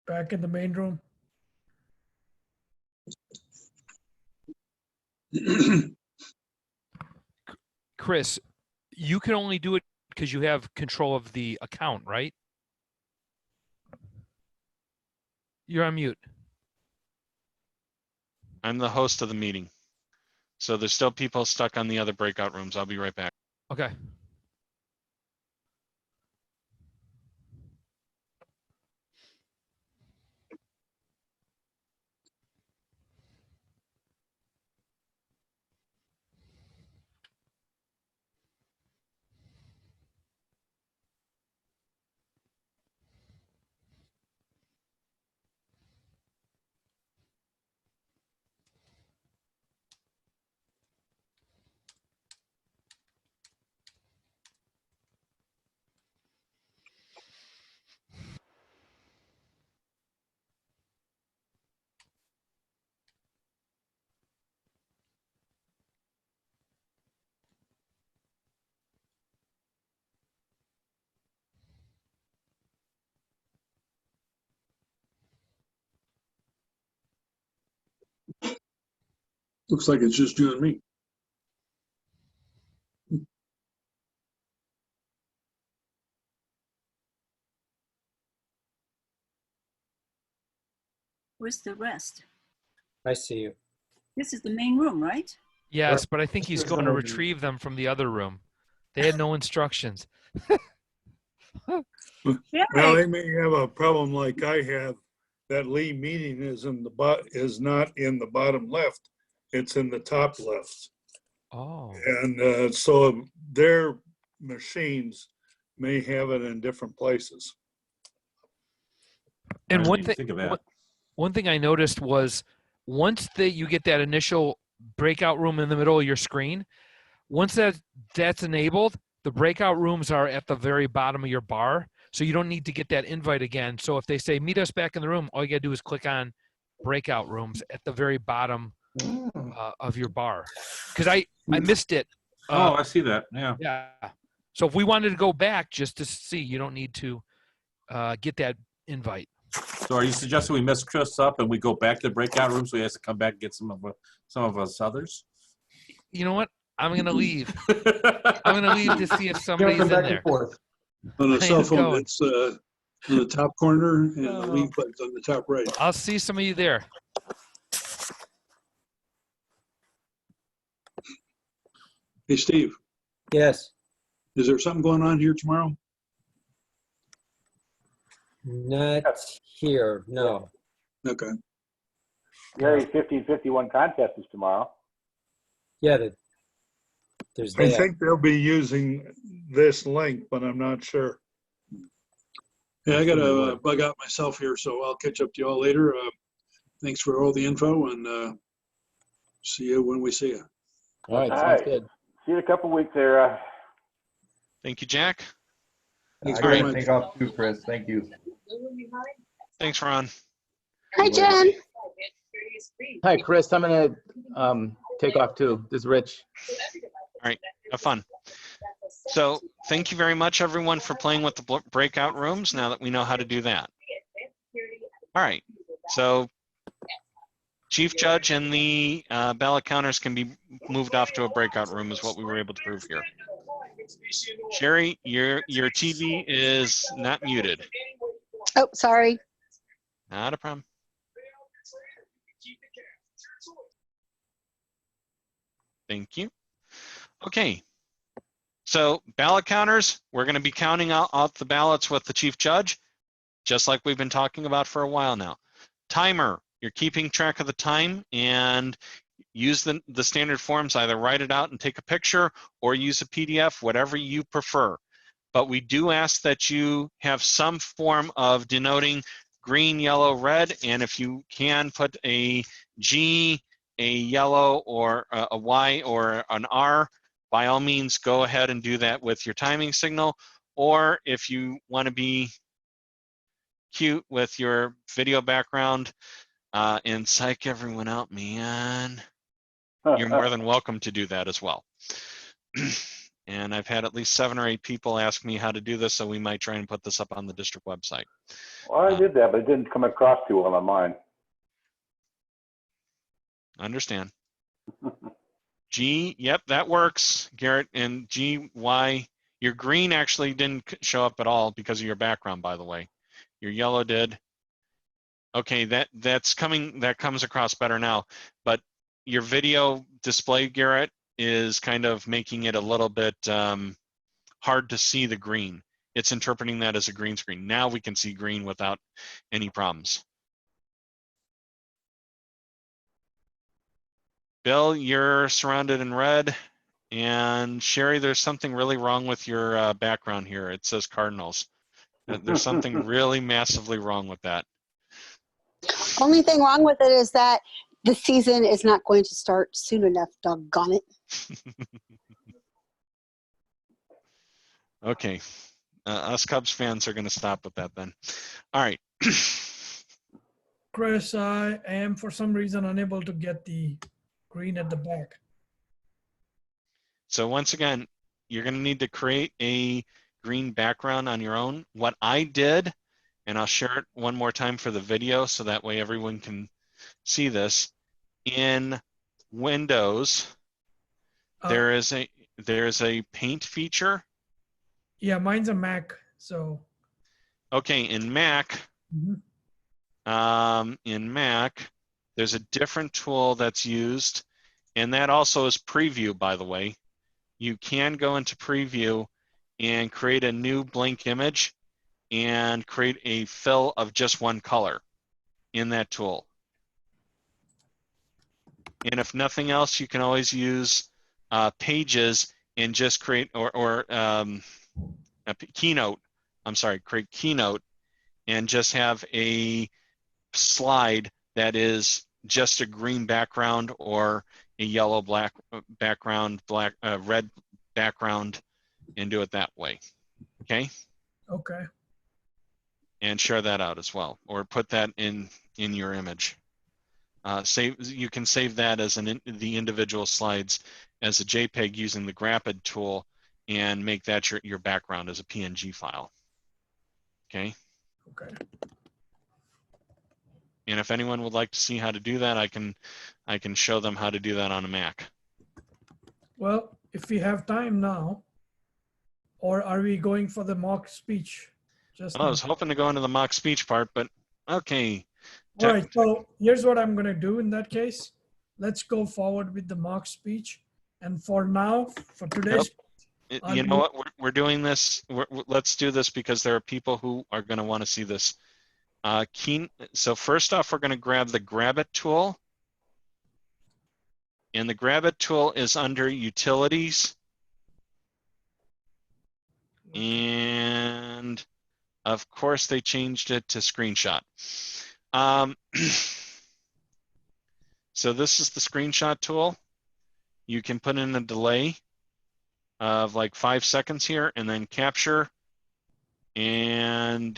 Back in the main room. Chris, you can only do it because you have control of the account, right? You're on mute. I'm the host of the meeting. So there's still people stuck on the other breakout rooms. I'll be right back. Okay. Looks like it's just you and me. Where's the rest? I see you. This is the main room, right? Yes, but I think he's going to retrieve them from the other room. They had no instructions. Well, they may have a problem like I have. That Lee meeting is not in the bottom left. It's in the top left. Oh. And so their machines may have it in different places. And one thing I noticed was once you get that initial breakout room in the middle of your screen, once that's enabled, the breakout rooms are at the very bottom of your bar. So you don't need to get that invite again. So if they say, meet us back in the room, all you gotta do is click on breakout rooms at the very bottom of your bar. Because I missed it. Oh, I see that, yeah. Yeah. So if we wanted to go back just to see, you don't need to get that invite. So are you suggesting we mess Chris up and we go back to the breakout room so he has to come back and get some of us others? You know what? I'm going to leave. I'm going to leave to see if somebody's in there. On the cell phone, it's in the top corner, and the leave button's on the top right. I'll see some of you there. Hey, Steve. Yes. Is there something going on here tomorrow? Not here, no. Okay. Gary, 1551 contest is tomorrow. Yeah, there's I that. think they'll be using this link, but I'm not sure. Yeah, I got to bug out myself here, so I'll catch up to you all later. Thanks for all the info, and see you when we see you. All right, All sounds right. good. See you in a couple weeks there. Thank you, Jack. Thanks All very right. much. Take off too, Chris. Thank you. Thanks, Ron. Hi, Jen. Hi, Chris. I'm gonna take off too. This is Rich. All right, have fun. So thank you very much, everyone, for playing with the breakout rooms, now that we know how to do that. All right, so Chief Judge and the ballot counters can be moved off to a breakout room is what we were able to prove here. Sherry, your TV is not muted. Oh, sorry. Not a problem. Thank you. Okay. So ballot counters, we're going to be counting out the ballots with the Chief Judge, just like we've been talking about for a while now. Timer, you're keeping track of the time and use the standard forms, either write it out and take a picture or use a PDF, whatever you prefer. But we do ask that you have some form of denoting green, yellow, red, and if you can put a G, a yellow, or a Y, or an R, by all means, go ahead and do that with your timing signal. Or if you want to be cute with your video background and psych everyone out, man, you're more than welcome to do that as well. And I've had at least 7 or 8 people ask me how to do this, so we might try and put this up on the district website. Well, I did that, but it didn't come across too well on mine. Understand. G, yep, that works, Garrett. And G, Y, your green actually didn't show up at all because of your background, by the way. Your yellow did. Okay, that comes across better now. But your video display, Garrett, is kind of making it a little bit hard to see the green. It's interpreting that as a green screen. Now we can see green without any problems. Bill, you're surrounded in red. And Sherry, there's something really wrong with your background here. It says Cardinals. There's something really massively wrong with that. Only thing wrong with it is that the season is not going to start soon enough, doggone it. Okay. Us Cubs fans are going to stop with that then. All right. Chris, I am for some reason unable to get the green at the back. So once again, you're going to need to create a green background on your own. What I did, and I'll share it one more time for the video so that way everyone can see this. In Windows, there is a paint feature. Yeah, mine's a Mac, so. Okay, in Mac, there's a different tool that's used, and that also is Preview, by the way. You can go into Preview and create a new blank image and create a fill of just one color in that tool. And if nothing else, you can always use Pages and just create, or a Keynote, create Keynote and just have a slide that is just a green background or a yellow black background, red background, and do it that way. Okay? Okay. And share that out as well, or put that in your image. You can save that as the individual slides as a JPEG using the Grapid tool and make that your background as a PNG file. Okay? Okay. And if anyone would like to see how to do that, I can show them how to do that on a Mac. Well, if we have time now, or are we going for the mock speech? I was hoping to go into the mock speech part, but okay. All right, so here's what I'm going to do in that case. Let's go forward with the mock speech. And for now, for today's... You know what? We're doing this. Let's do this because there are people who are going to want to see this. So first off, we're going to grab the Grab It tool. And the Grab It tool is under Utilities And of course, they changed it to screenshot. So this is the screenshot tool. You can put in a delay of like 5 seconds here and then capture entire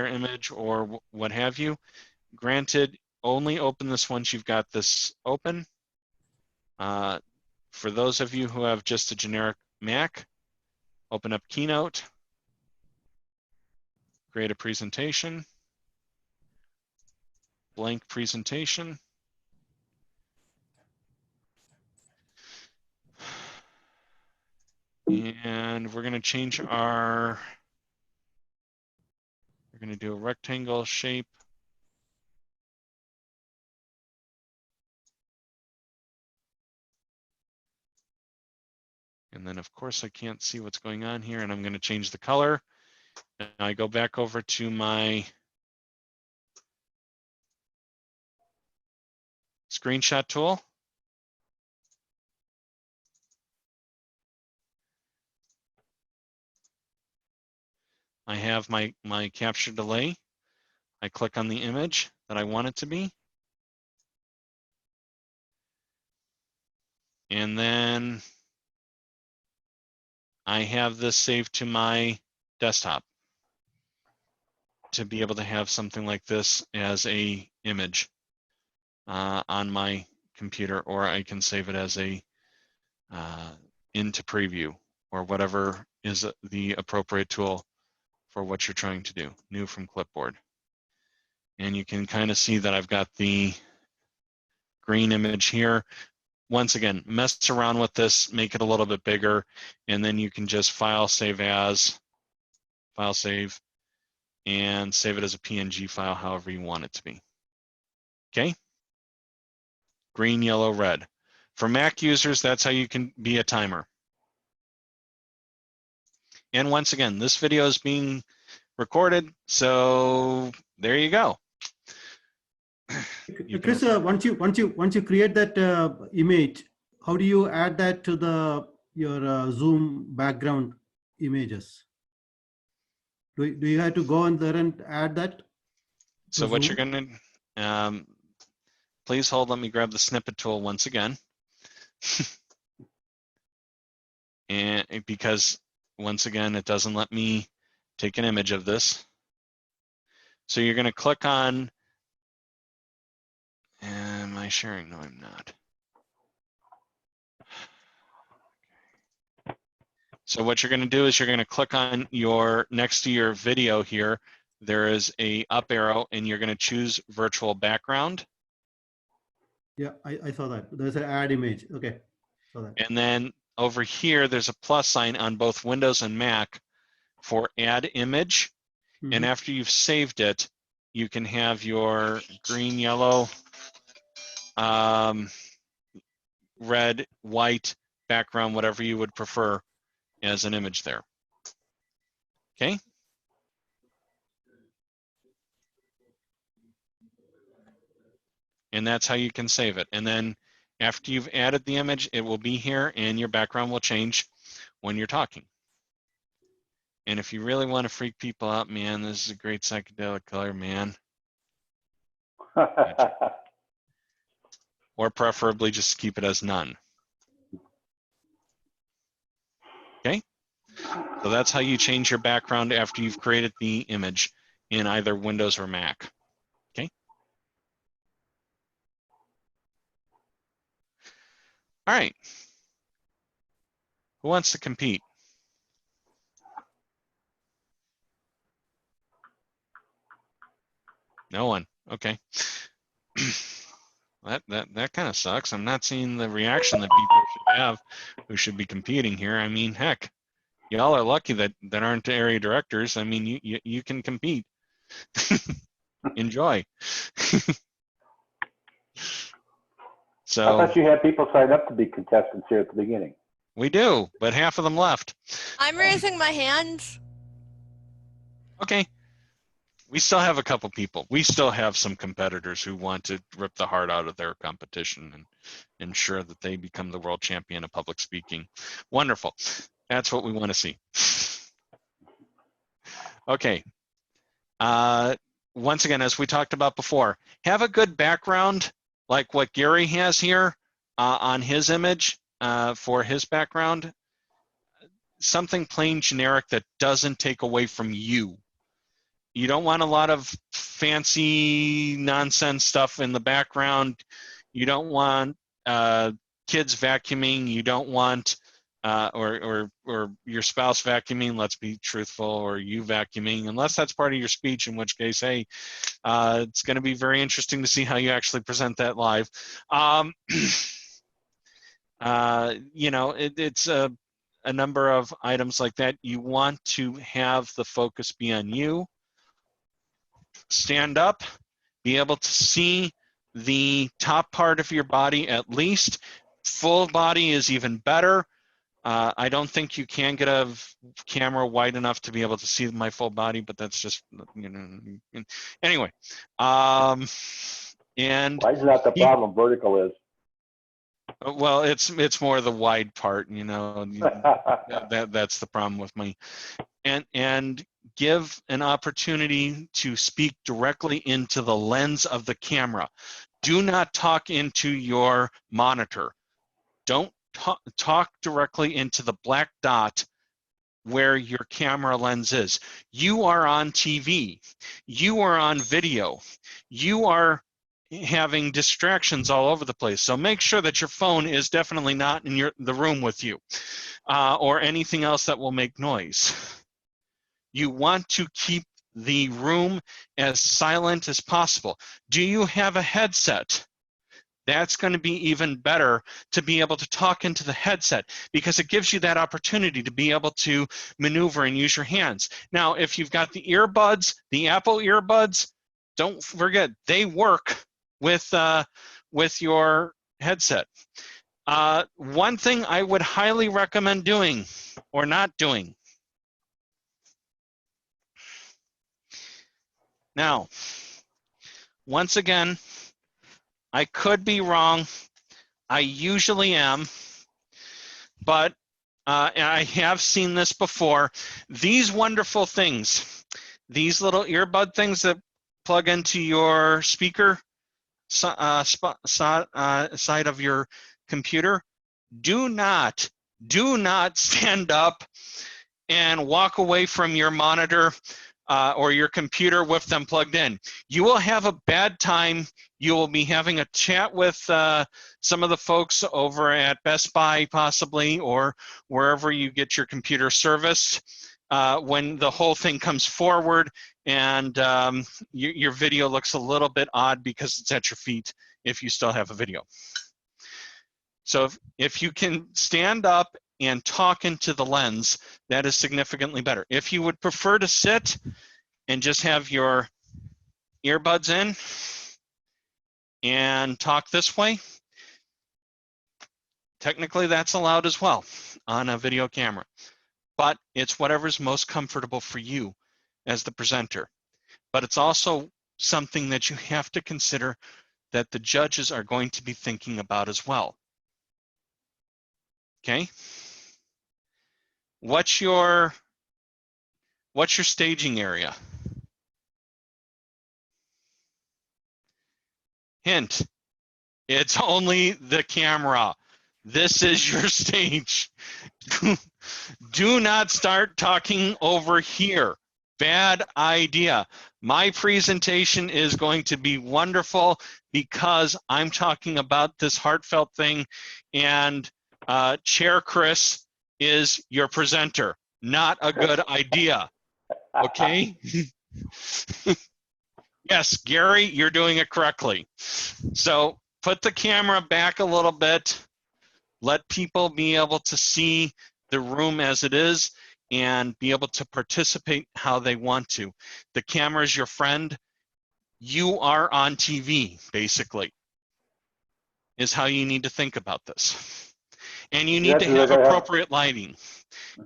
image or what have you. Granted, only open this once you've got this open. For those of you who have just a generic Mac, open up Keynote, create a presentation, blank presentation. And we're going to change we're going to do a rectangle shape. And then of course I can't see what's going on here, and I'm going to change the color. And I go back over to my screenshot tool. I have my capture delay. I click on the image that I want it to be. And then I have this saved to my desktop to be able to have something like this as a image on my computer, or I can save it as a into preview or whatever is the appropriate tool for what you're trying to do. New from clipboard. And you can kind of see that I've got the green image here. Once again, mess around with this, make it a little bit bigger, and then you can just file save as, file save, and save it as a PNG file, however you want it to be. Okay? Green, yellow, red. For Mac users, that's how you can be a timer. And once again, this video is being recorded, so there you go. Chris, once you create that image, how do you add that to your Zoom background images? Do you have to go in there and add that? So what you're going to, please hold, let me grab the snippet tool once again. And because once again, it doesn't let me take an image of this. So you're going to click on, am I sharing? No, I'm not. So what you're going to do is you're going to click on your, next to your video here, there is a up arrow and you're going to choose virtual background. Yeah, I saw that. There's an add image. Okay, saw that. And then over here, there's a plus sign on both Windows and Mac for add image. Mm-hmm. And after you've saved it, you can have your green, yellow, red, white background, whatever you would prefer as an image there. Okay. And that's how you can save it. And then after you've added the image, it will be here and your background will change when you're talking. And if you really want to freak people out, man, this is a great psychedelic color, man. Or preferably just keep it as none. Okay, so that's how you change your background after you've created the image in either Windows or Mac. Okay. All right. Who wants to compete? No one. Okay. That kind of sucks. I'm not seeing the reaction that people should have who should be competing here. I mean, heck, y'all are lucky that aren't area directors. I mean, you can compete. Enjoy. So I thought you had people sign up to be contestants here at the beginning. We do, but half of them left. I'm raising my hand. Okay. We still have a couple people. We still have some competitors who want to rip the heart out of their competition and ensure that they become the world champion of public speaking. Wonderful. That's what we want to see. Okay. Once again, as we talked about before, have a good background like what Gary has here on his image for his background. Something plain generic that doesn't take away from you. You don't want a lot of fancy nonsense stuff in the background. You don't want kids vacuuming. You don't want or your spouse vacuuming, let's be truthful, or you vacuuming, unless that's part of your speech, in which case, hey, it's going to be very interesting to see how you actually present that live. You know, it's a number of items like that. You want to have the focus be on you. Stand up, be able to see the top part of your body at least. Full body is even better. I don't think you can get a camera wide enough to be able to see my full body, but that's just, you know, anyway. And why is that the problem? Vertical is. Well, it's more the wide part, you know. That's the problem with me. And give an opportunity to speak directly into the lens of the camera. Do not talk into your monitor. Don't talk directly into the black dot where your camera lens is. You are on TV. You are on video. You are having distractions all over the place. So make sure that your phone is definitely not in the room with you or anything else that will make noise. You want to keep the room as silent as possible. Do you have a headset? That's going to be even better to be able to talk into the headset because it gives you that opportunity to be able to maneuver and use your hands. Now, if you've got the earbuds, the Apple earbuds, don't forget they work with your headset. One thing I would highly recommend doing or not doing. Now, once again, I could be wrong. I usually am, but I have seen this before. These wonderful things, these little earbud things that plug into your speaker side of your computer, do not stand up and walk away from your monitor or your computer with them plugged in. You will have a bad time. You will be having a chat with some of the folks over at Best Buy possibly, or wherever you get your computer serviced when the whole thing comes forward and your video looks a little bit odd because it's at your feet if you still have a video. So if you can stand up and talk into the lens, that is significantly better. If you would prefer to sit and just have your earbuds in and talk this way, technically that's allowed as well on a video camera. But it's whatever's most comfortable for you as the presenter. But it's also something that you have to consider that the judges are going to be thinking about as well. Okay? What's your staging area? Hint, it's only the camera. This is your stage. Do not start talking over here. Bad idea. My presentation is going to be wonderful because I'm talking about this heartfelt thing, and Chair Chris is your presenter. Not a good idea. Okay? Yes, Gary, you're doing it correctly. So put the camera back a little bit. Let people be able to see the room as it is and be able to participate how they want to. The camera is your friend. You are on TV, basically, is how you need to think about this. And you need to have appropriate lighting.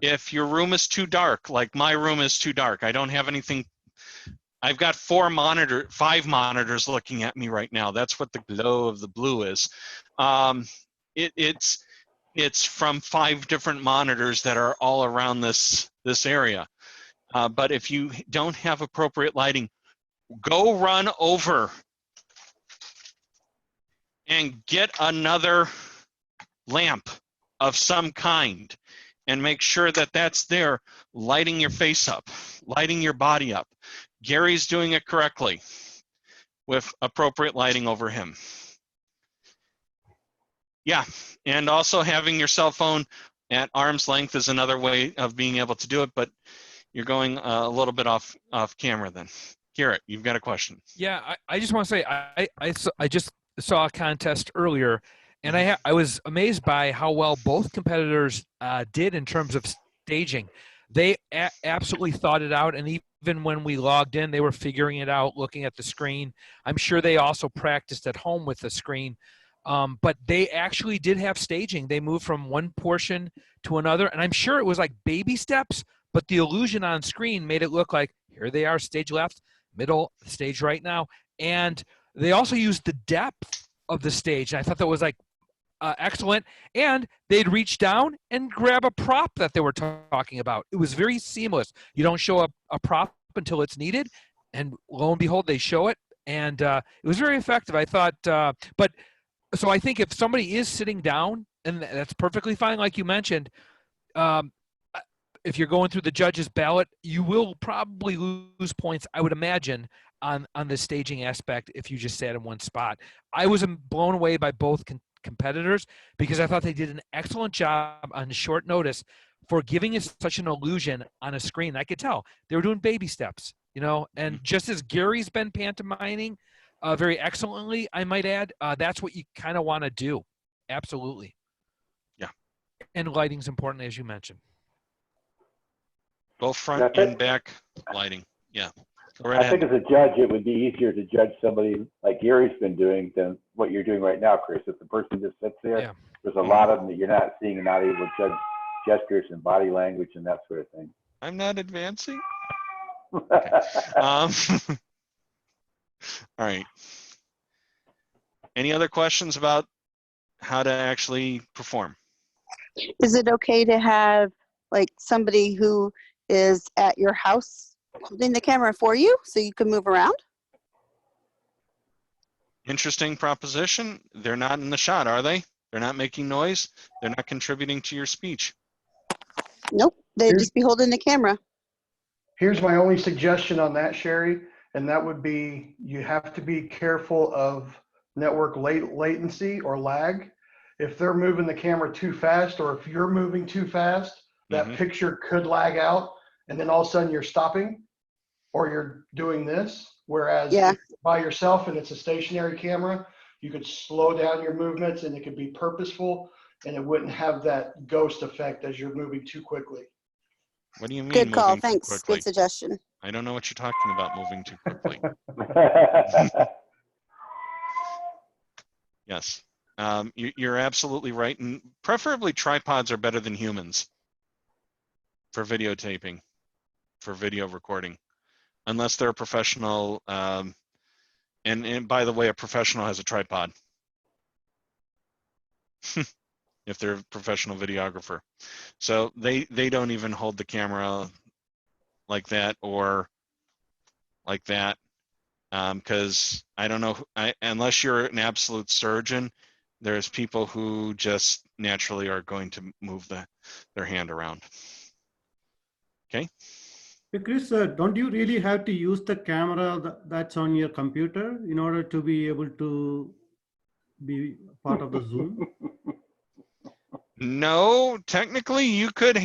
If your room is too dark, like my room is too dark, I don't have anything. I've got 5 monitors looking at me right now. That's what the glow of the blue is. it's from 5 different monitors that are all around this area. But if you don't have appropriate lighting, go run over and get another lamp of some kind and make sure that that's there, lighting your face up, lighting your body up. Gary's doing it correctly with appropriate lighting over him. Yeah, and also having your cell phone at arm's length is another way of being able to do it, but you're going a little bit off camera then. Garrett, you've got a question. Yeah, I just want to say I just saw a contest earlier, and I was amazed by how well both competitors did in terms of staging. They absolutely thought it out, and even when we logged in, they were figuring it out, looking at the screen. I'm sure they also practiced at home with the screen, but they actually did have staging. They moved from one portion to another, and I'm sure it was like baby steps, but the illusion on screen made it look like, here they are, stage left, middle, stage right now. And they also used the depth of the stage. And I thought that was like excellent. And they'd reach down and grab a prop that they were talking about. It was very seamless. You don't show a prop until it's needed. And lo and behold, they show it. And it was very effective. I thought, so I think if somebody is sitting down, and that's perfectly fine, like you mentioned, if you're going through the judge's ballot, you will probably lose points, I would imagine, on the staging aspect if you just sat in one spot. I was blown away by both competitors because I thought they did an excellent job on short notice for giving us such an illusion on a screen. I could tell they were doing baby steps, you know, and just as Gary's been pantomiming very excellently, I might add, that's what you kind of want to do. Absolutely. Yeah. And lighting's important, as you mentioned. Both front and back lighting. Yeah. Go right I think as a judge, it would be easier to judge somebody like Gary's been doing than what you're doing right now, Chris. If the person just sits there, there's a lot of them that you're not seeing and not able to judge gestures and body language and that sort of thing. I'm not advancing. Okay. All right. Any other questions about how to actually perform? Is it okay to have like somebody who is at your house holding the camera for you so you can move around? Interesting proposition. They're not in the shot, are they? They're not making noise. They're not contributing to your speech. Nope, they'd just be holding the camera. Here's my only suggestion on that, Sherry, and that would be you have to be careful of network latency or lag. If they're moving the camera too fast, or if you're moving too fast, that picture could lag out, and then all of a sudden you're stopping or you're doing this. Whereas if you're by yourself and it's a stationary camera, you could slow down your movements and it could be purposeful and it wouldn't have that ghost effect as you're moving too quickly. What do you mean? Good call. Moving Thanks. too quickly? Good suggestion. I don't know what you're talking about, moving too quickly. Yes. You're absolutely right. And preferably tripods are better than humans for videotaping, for video recording, unless they're a professional. And by the way, a professional has a tripod. If they're a professional videographer. So they don't even hold the camera like that or like that. Because I don't know, unless you're an absolute surgeon, there's people who just naturally are going to move their hand around. Okay. Hey Chris, don't you really have to use the camera that's on your computer in order to be able to be part of the Zoom? No, technically you could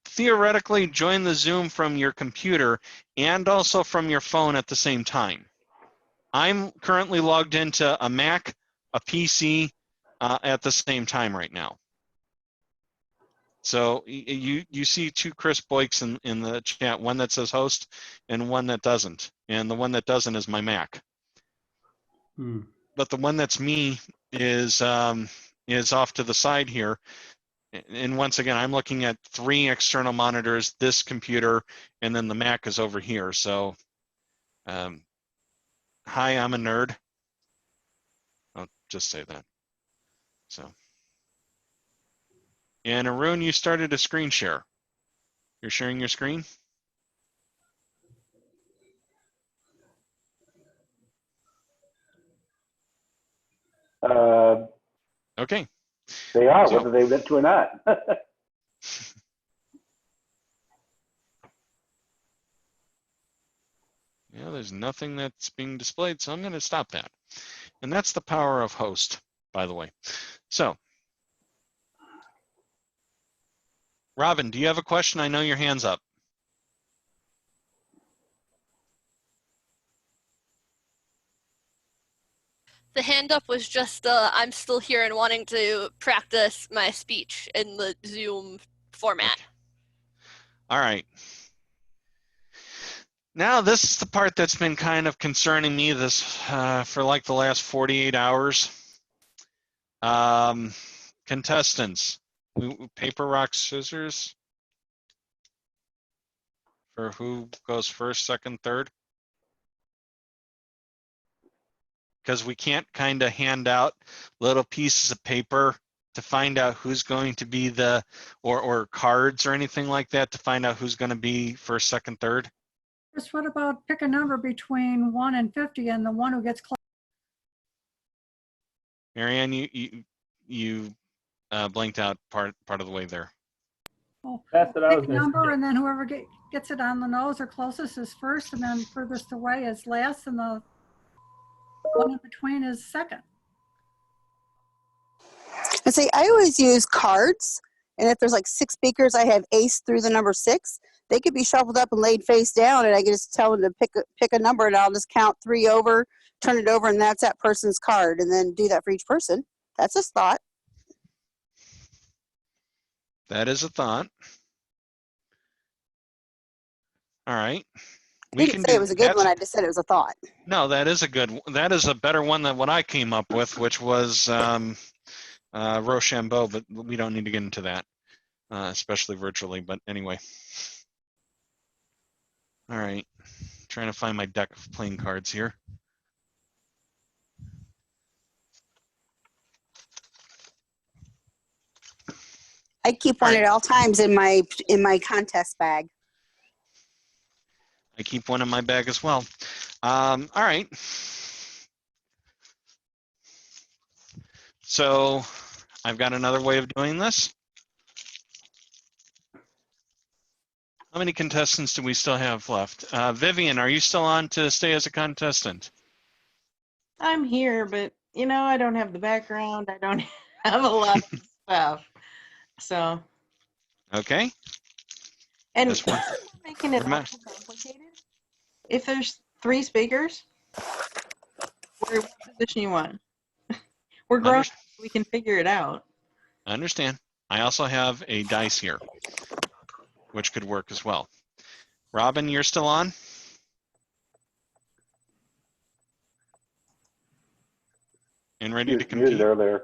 theoretically join the Zoom from your computer and also from your phone at the same time. I'm currently logged into a Mac, a PC at the same time right now. So you see 2 Chris Boykes in the chat, one that says host and one that doesn't. And the one that doesn't is my Mac. But the one that's me is off to the side here. And once again, I'm looking at 3 external monitors, this computer, and then the Mac is over here. So, hi, I'm a nerd. I'll just say that. So, And Arun, you started a screen share. You're sharing your screen? Okay. They are, So- whether they meant to or not. Yeah, there's nothing that's being displayed, so I'm going to stop that. And that's the power of host, by the way. So, Robin, do you have a question? I know your hand's up. The hand up was just I'm still here and wanting to practice my speech in the Zoom format. Okay. All right. Now, this is the part that's been kind of concerning me this for like the last 48 hours. Contestants, paper, rock, scissors for who goes first, second, third. Because we can't kind of hand out little pieces of paper to find out who's going to be the, or cards or anything like that to find out who's going to be first, second, third. Chris, what about pick a number between 1 and 50 and the one who gets close? Marianne, you blanked out part of the way there. Oh, That's what I was pick a gonna number say. and then whoever gets it on the nose or closest is first, and then furthest away is last, and the one in between is second. And see, I always use cards, and if there's like 6 speakers, I have ace through the number 6. They could be shuffled up and laid face down, and I can just tell them to pick a number, and I'll just count 3 over, turn it over, and that's that person's card, and then do that for each person. That's a thought. That is a thought. All right. I didn't say it was a good one. I just said it was a thought. No, that is a good. That is a better one than what I came up with, which was Rochambeau. But we don't need to get into that, especially virtually. But anyway. All right. Trying to find my deck of playing cards here. I keep one at all times in my contest bag. I keep one in my bag as well. All right. So I've got another way of doing this. How many contestants do we still have left? Vivian, are you still on to stay as a contestant? I'm here, but you know, I don't have the background. I don't have a lot of stuff. So. Okay. And This one. making it all so complicated. If there's 3 speakers, what position you want? We're grown. We can figure it out. I understand. I also have a dice here, which could work as well. Robin, you're still on? And ready to compete? Muted earlier.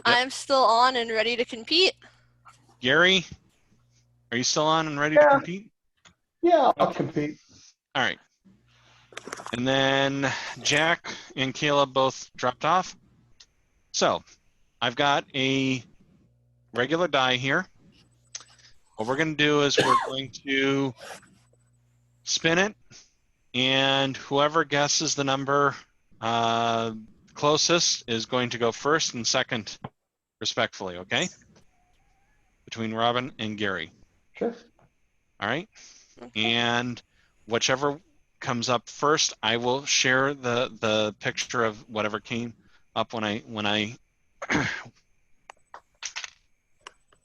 I'm still on and ready to compete. Gary, are you still on and ready to compete? Yeah, I'll compete. All right. And then Jack and Caleb both dropped off. So I've got a regular die here. What we're going to do is we're going to spin it, and whoever guesses the number closest is going to go first and second, respectfully, okay? Between Robin and Gary. Sure. All right. And whichever comes up first, I will share the picture of whatever came up when I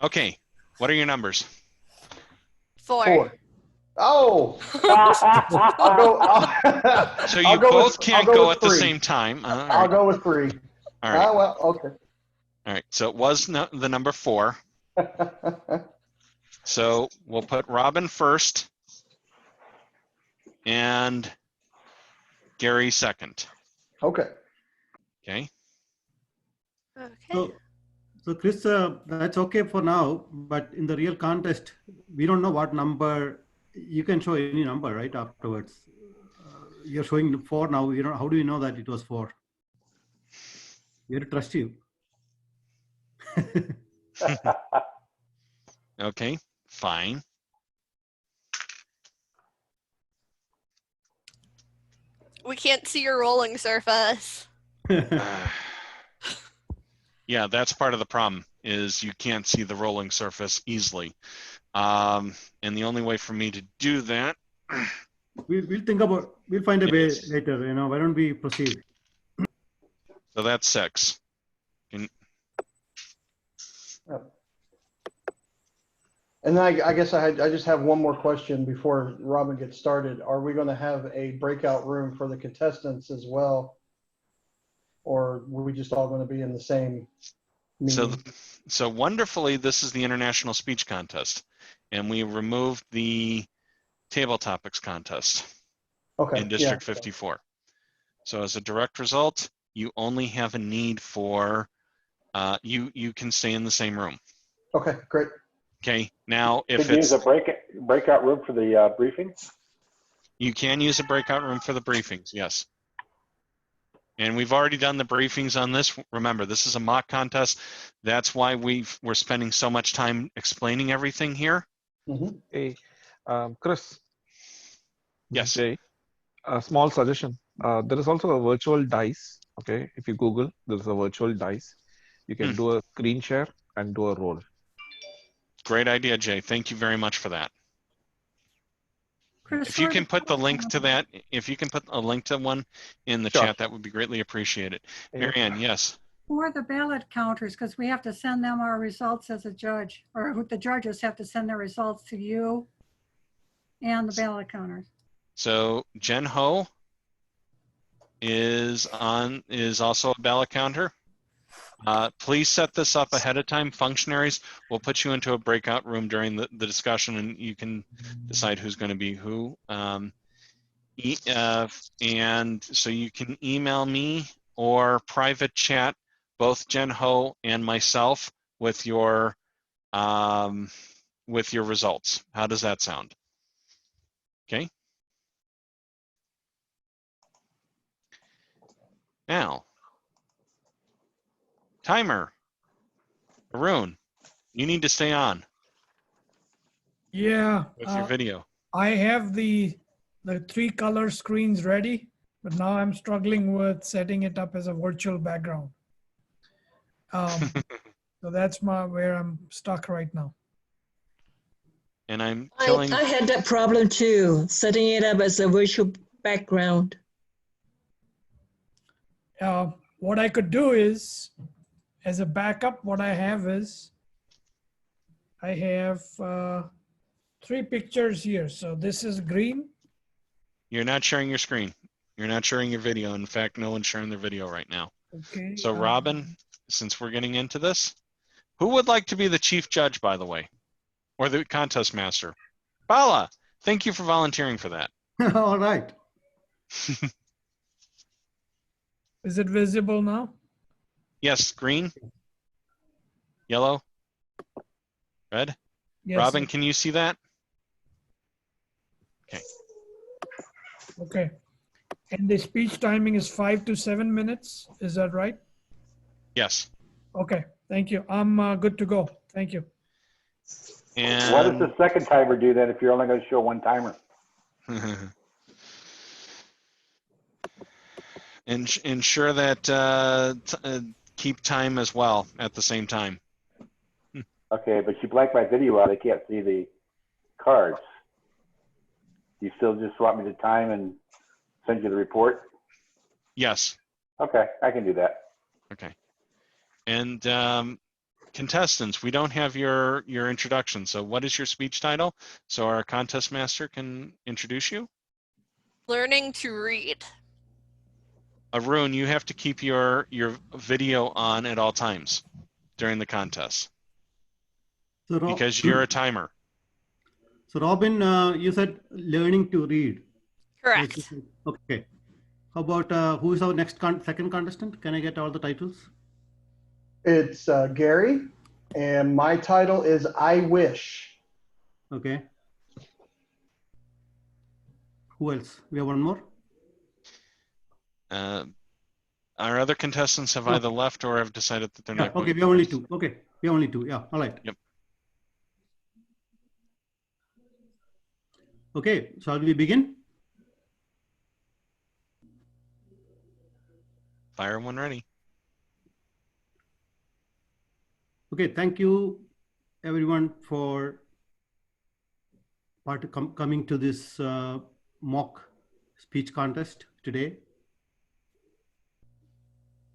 Okay, what are your numbers? 4. Oh. So you both can't go at the same time. All I'll right. go with 3. All right. Well, okay. All right. So it was the number 4. So we'll put Robin first and Gary second. Okay. Okay. Okay. So Chris, that's okay for now, but in the real contest, we don't know what number. You can show any number, right, afterwards. You're showing 4 now. You know, how do you know that it was 4? We have to trust you. Okay, fine. We can't see your rolling surface. Yeah, that's part of the problem, is you can't see the rolling surface easily. And the only way for me to do that. We'll think about, we'll find a way later, why don't we proceed? So that's 6. And I guess I just have one more question before Robin gets started. Are we going to have a breakout room for the contestants as well? Or were we just all going to be in the same meeting? So wonderfully, this is the International Speech Contest, and we removed the Table Topics Contest in District 54. So as a direct result, you only have a need for, you can stay in the same room. Okay, great. Okay, now if Could you it's— use a breakout room for the briefings? You can use a breakout room for the briefings, yes. And we've already done the briefings on this. Remember, this is a mock contest. That's why we're spending so much time explaining everything here. Hey, Chris. Yes. Jay, a small suggestion. There is also a virtual dice. Okay, if you Google, there is a virtual dice. You can do a screen share and do a roll. Great idea, Jay. Thank you very much for that. Chris, If you can put the link to that, if you can put a link to one in the chat, that would be greatly appreciated. Marianne, yes. Who are the ballot counters? Because we have to send them our results as a judge, or the judges have to send their results to you and the ballot counters. So Jen Ho is also a ballot counter. Please set this up ahead of time. Functionaries will put you into a breakout room during the discussion, and you can decide who's going to be who. And so you can email me or private chat both Jen Ho and myself with your results. How does that sound? Okay. Now, timer. Arun, you need to stay on Yeah. with your video. I have the 3 color screens ready, but now I'm struggling with setting it up as a virtual background. So that's where I'm stuck right now. And I'm killing. I had that problem too, setting it up as a virtual background. What I could do is, as a backup, what I have is, I have 3 pictures here. So this is green. You're not sharing your screen. You're not sharing your video. In fact, no one's sharing their video right now. Okay. So Robin, since we're getting into this, who would like to be the chief judge, by the way, or the contest master? Bala, thank you for volunteering for that. All right. Is it visible now? Yes, green, yellow, red. Yes, Robin, sir. can you see that? Okay. Okay. And the speech timing is 5 to 7 minutes. Is that right? Yes. Okay. Thank you. I'm good to go. Thank you. And what does the second timer do then if you're only going to show one timer? Ensure that keep time as well at the same time. Okay, but you black my video out. I can't see the cards. You still just want me to time and send you the report? Yes. Okay, I can do that. Okay. And contestants, we don't have your introduction. So what is your speech title? So our contest master can introduce you. Learning to read. Arun, you have to keep your video on at all times during the contest because you're a timer. So Robin, you said learning to read. Correct. Okay. How about who is our next second contestant? Can I get all the titles? It's Gary, and my title is I Wish. Okay. Who else? We have one more. Our other contestants have either left or have decided that they're not going. Okay, we have only 2. Okay, we have only 2. Yeah, all right. Yep. Okay, shall we begin? Fire when ready. Okay, thank you everyone for coming to this mock speech contest today.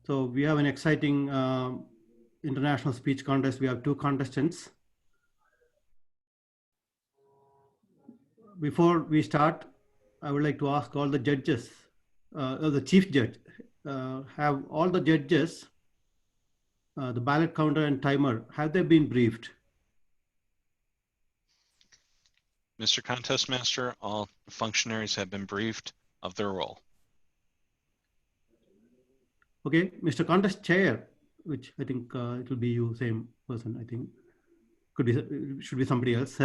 So we have an exciting international speech contest. We have 2 contestants. Before we start, I would like to ask all the judges, the chief judge, have all the judges, the ballot counter and timer, have they been briefed? Mr. Contest Master, all functionaries have been briefed of their role. Okay, Mr. Contest Chair, which I think it will be you, same person, I think. Could be, should be somebody else.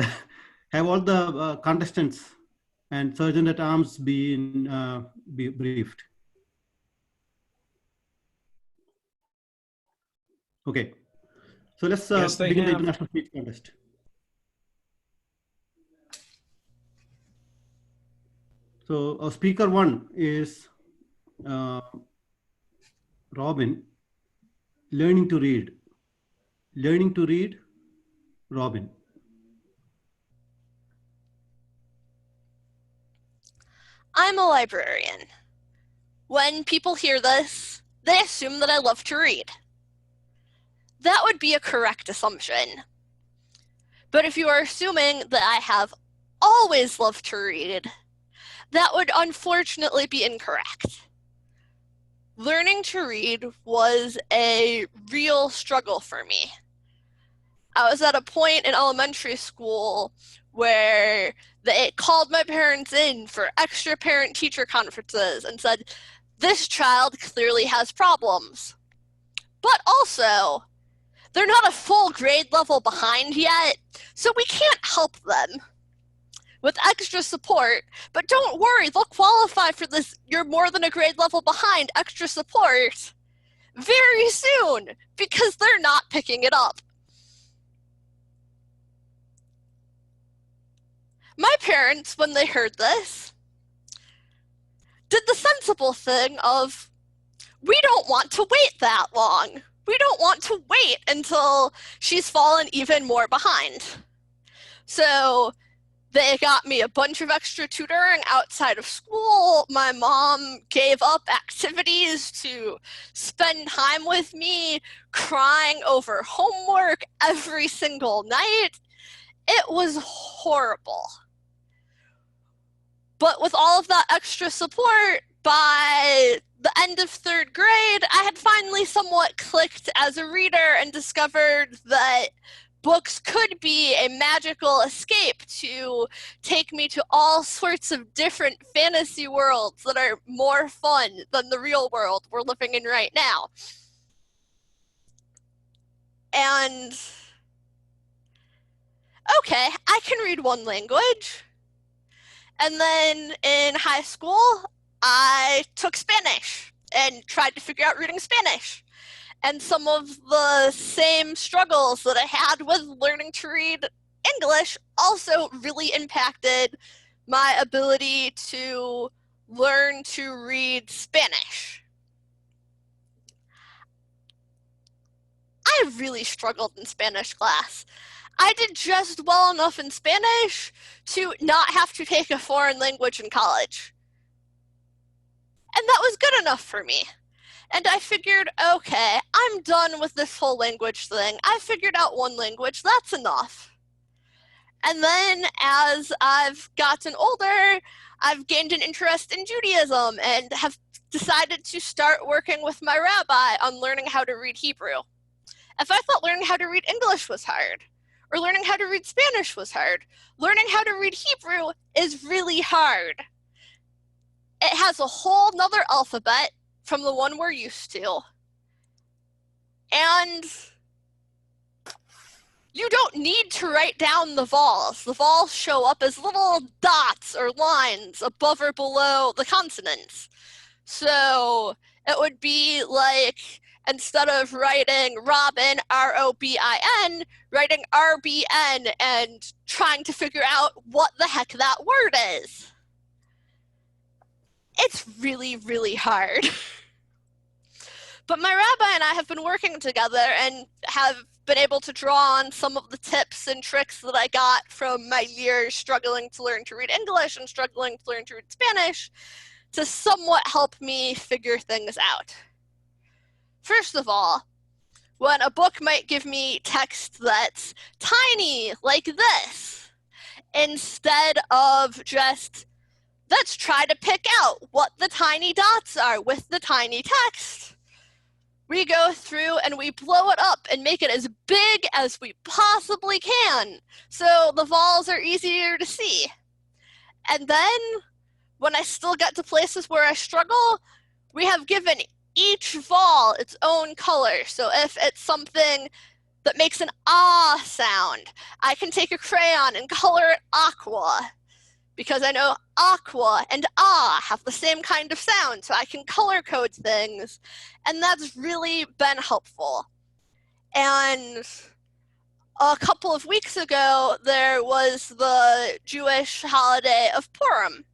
Have all the contestants and Sergeant at Arms been be briefed? Okay, so let's Yes, they begin the have. international speech contest. So speaker 1 is Robin, learning to read. Learning to read, Robin. I'm a librarian. When people hear this, they assume that I love to read. That would be a correct assumption. But if you are assuming that I have always loved to read, that would unfortunately be incorrect. Learning to read was a real struggle for me. I was at a point in elementary school where they called my parents in for extra parent-teacher conferences and said, this child clearly has problems. But also, they're not a full grade level behind yet, so we can't help them with extra support. But don't worry, they'll qualify for this you're more than a grade level behind extra support very soon because they're not picking it up. My parents, when they heard this, did the sensible thing of, we don't want to wait that long. We don't want to wait until she's fallen even more behind. So they got me a bunch of extra tutoring outside of school. My mom gave up activities to spend time with me, crying over homework every single night. It was horrible. But with all of that extra support, by the end of 3rd grade, I had finally somewhat clicked as a reader and discovered that books could be a magical escape to take me to all sorts of different fantasy worlds that are more fun than the real world we're living in right now. And okay, I can read 1 language. And then in high school, I took Spanish and tried to figure out reading Spanish. And some of the same struggles that I had with learning to read English also really impacted my ability to learn to read Spanish. I really struggled in Spanish class. I did just well enough in Spanish to not have to take a foreign language in college. And that was good enough for me. And I figured, okay, I'm done with this whole language thing. I figured out 1 language, that's enough. And then as I've gotten older, I've gained an interest in Judaism and have decided to start working with my rabbi on learning how to read Hebrew. If I thought learning how to read English was hard, or learning how to read Spanish was hard, learning how to read Hebrew is really hard. It has a whole nother alphabet from the one we're used to. And you don't need to write down the vowels. The vowels show up as little dots or lines above or below the consonants. So it would be like instead of writing Robin, R-O-B-I-N, writing R-B-N and trying to figure out what the heck that word is. It's really, really hard. But my rabbi and I have been working together and have been able to draw on some of the tips and tricks that I got from my years struggling to learn to read English and struggling to learn to read Spanish to somewhat help me figure things out. First of all, when a book might give me text that's tiny like this, instead of just, let's try to pick out what the tiny dots are with the tiny text, we go through and we blow it up and make it as big as we possibly can so the vols are easier to see. And then when I still get to places where I struggle, we have given each vol its own color. So if it's something that makes an ah sound, I can take a crayon and color it aqua, because I know aqua and ah have the same kind of sound, so I can color code things, and that's really been helpful. And a couple of weeks ago, there was the Jewish holiday of Purim,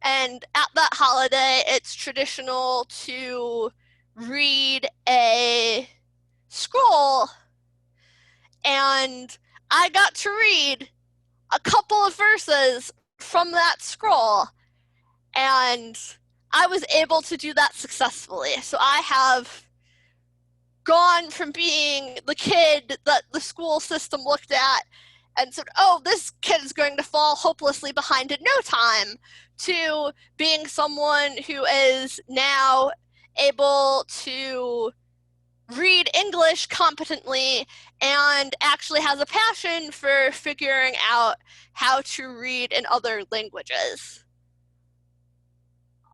and at that holiday, it's traditional to read a scroll, and I got to read a couple of verses from that scroll, and I was able to do that successfully. So I have gone from being the kid that the school system looked at and said, oh, this kid is going to fall hopelessly behind in no time, to being someone who is now able to read English competently and actually has a passion for figuring out how to read in other languages.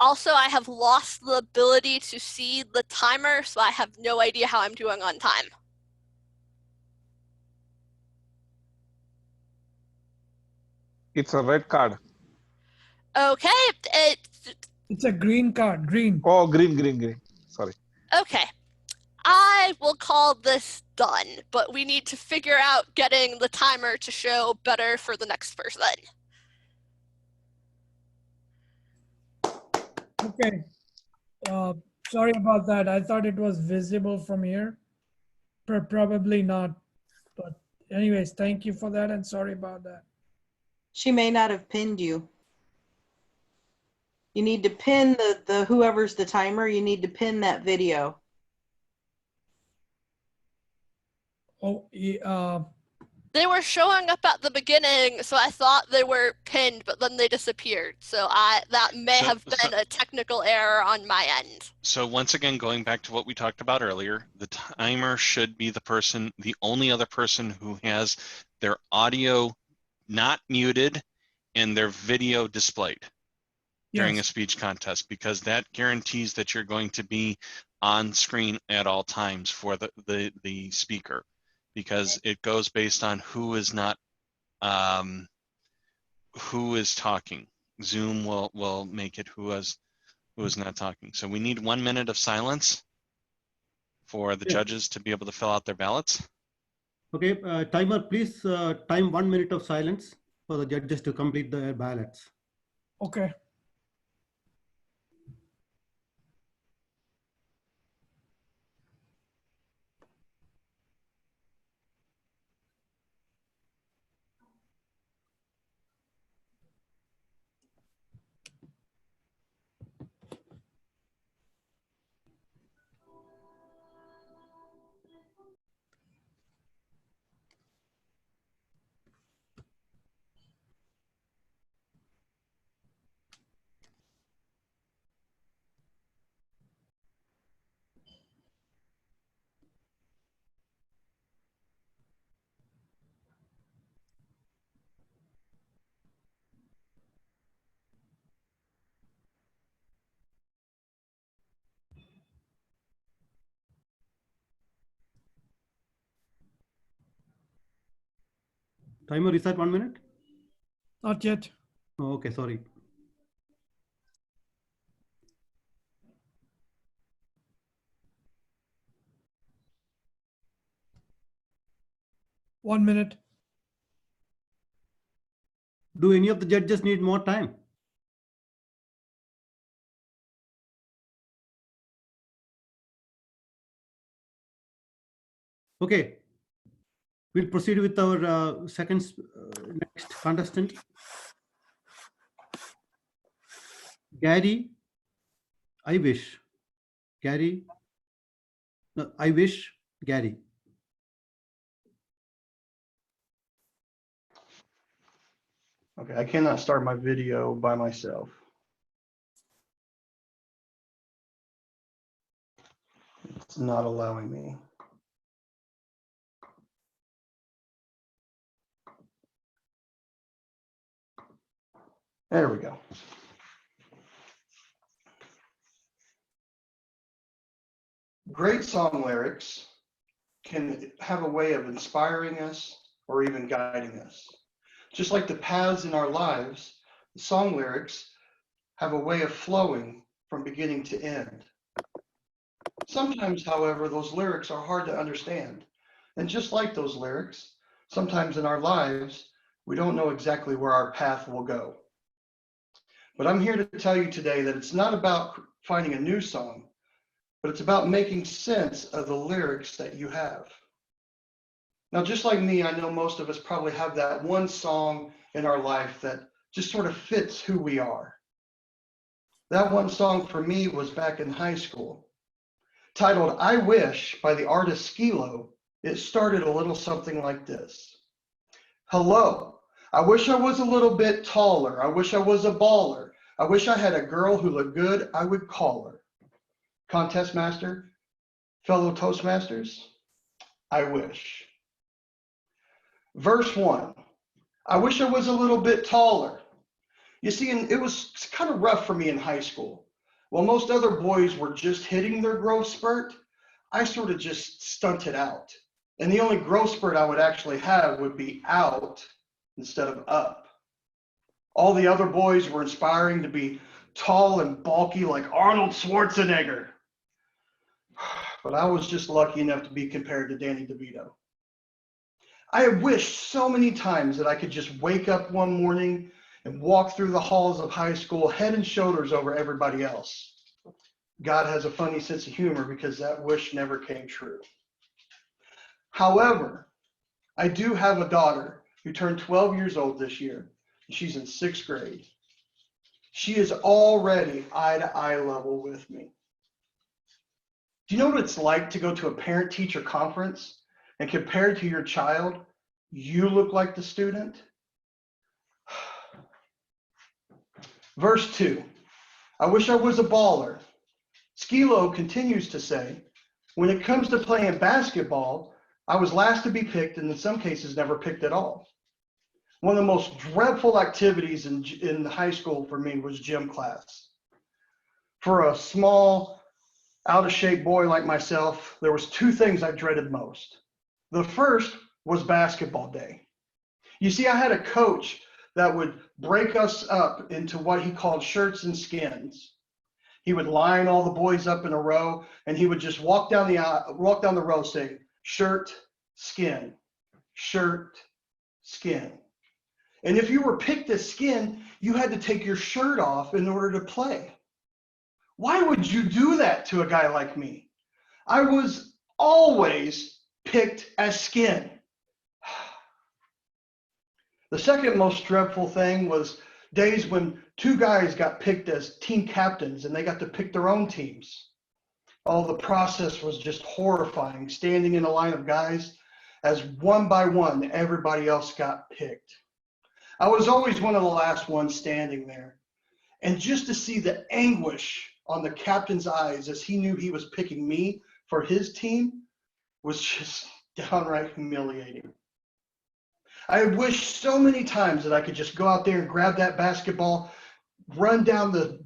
Also, I have lost the ability to see the timer, so I have no idea how I'm doing on time. It's a red card. Okay, It's a green card, green. Oh, green. Sorry. Okay. I will call this done, but we need to figure out getting the timer to show better for the next person. Okay. Sorry about that. I thought it was visible from here. Probably not. But anyways, thank you for that and sorry about that. She may not have pinned you. You need to pin the whoever's the timer, you need to pin that video. Oh, they were showing up at the beginning, so I thought they were pinned, but then they disappeared. So that may have been a technical error on my end. So once again, going back to what we talked about earlier, the timer should be the person, the only other person who has their audio not muted and their video displayed during a speech contest, because that guarantees that you're going to be on screen at all times for the speaker, because it goes based on who is not, who is talking. Zoom will make it who is not talking. So we need 1 minute of silence for the judges to be able to fill out their ballots. Okay, timer, please time 1 minute of silence for the judges to complete their ballots. Okay. Timer, is that 1 minute? Not yet. Oh, okay, sorry. 1 minute. Do any of the judges need more time? Okay, we'll proceed with our next contestant. Gary, I wish. Gary, no, I wish, Gary. Okay, I cannot start my video by myself. It's not allowing me. There we go. Great song lyrics can have a way of inspiring us or even guiding us. Just like the paths in our lives, the song lyrics have a way of flowing from beginning to end. Sometimes, however, those lyrics are hard to understand. And just like those lyrics, sometimes in our lives, we don't know exactly where our path will go. But I'm here to tell you today that it's not about finding a new song, but it's about making sense of the lyrics that you have. Now, just like me, I know most of us probably have that one song in our life that just sort of fits who we are. That one song for me was back in high school. Titled I Wish by the artist Skilo, it started a little something like this. Hello, I wish I was a little bit taller. I wish I was a baller. I wish I had a girl who looked good, I would call her. Contest master, fellow Toastmasters, I wish. Verse 1, I wish I was a little bit taller. You see, it was kind of rough for me in high school. While most other boys were just hitting their growth spurt, I sort of just stunted out. And the only growth spurt I would actually have would be out instead of up. All the other boys were inspiring to be tall and bulky like Arnold Schwarzenegger. But I was just lucky enough to be compared to Danny DeVito. I have wished so many times that I could just wake up one morning and walk through the halls of high school head and shoulders over everybody else. God has a funny sense of humor because that wish never came true. However, I do have a daughter who turned 12 years old this year. She's in 6th grade. She is already eye-to-eye level with me. Do you know what it's like to go to a parent-teacher conference and compared to your child, you look like the student? Verse 2, I wish I was a baller. Skilo continues to say, when it comes to playing basketball, I was last to be picked and in some cases never picked at all. One of the most dreadful activities in high school for me was gym class. For a small, out-of-shape boy like myself, there was 2 things I dreaded most. The first was basketball day. You see, I had a coach that would break us up into what he called shirts and skins. He would line all the boys up in a row, and he would just walk down the row saying, shirt, skin, shirt, skin. And if you were picked as skin, you had to take your shirt off in order to play. Why would you do that to a guy like me? I was always picked as skin. The second most dreadful thing was days when 2 guys got picked as team captains and they got to pick their own teams. Oh, the process was just horrifying, standing in a line of guys as one by one everybody else got picked. I was always one of the last ones standing there. And just to see the anguish on the captain's eyes as he knew he was picking me for his team was just downright humiliating. I have wished so many times that I could just go out there and grab that basketball, run down the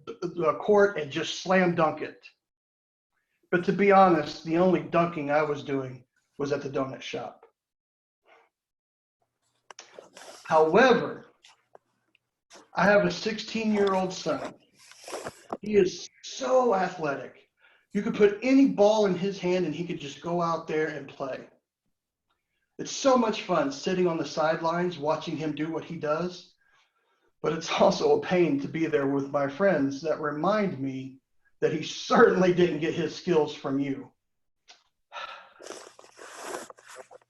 court and just slam dunk it. But to be honest, the only dunking I was doing was at the donut shop. However, I have a 16-year-old son. He is so athletic. You could put any ball in his hand and he could just go out there and play. It's so much fun sitting on the sidelines watching him do what he does, but it's also a pain to be there with my friends that remind me that he certainly didn't get his skills from you.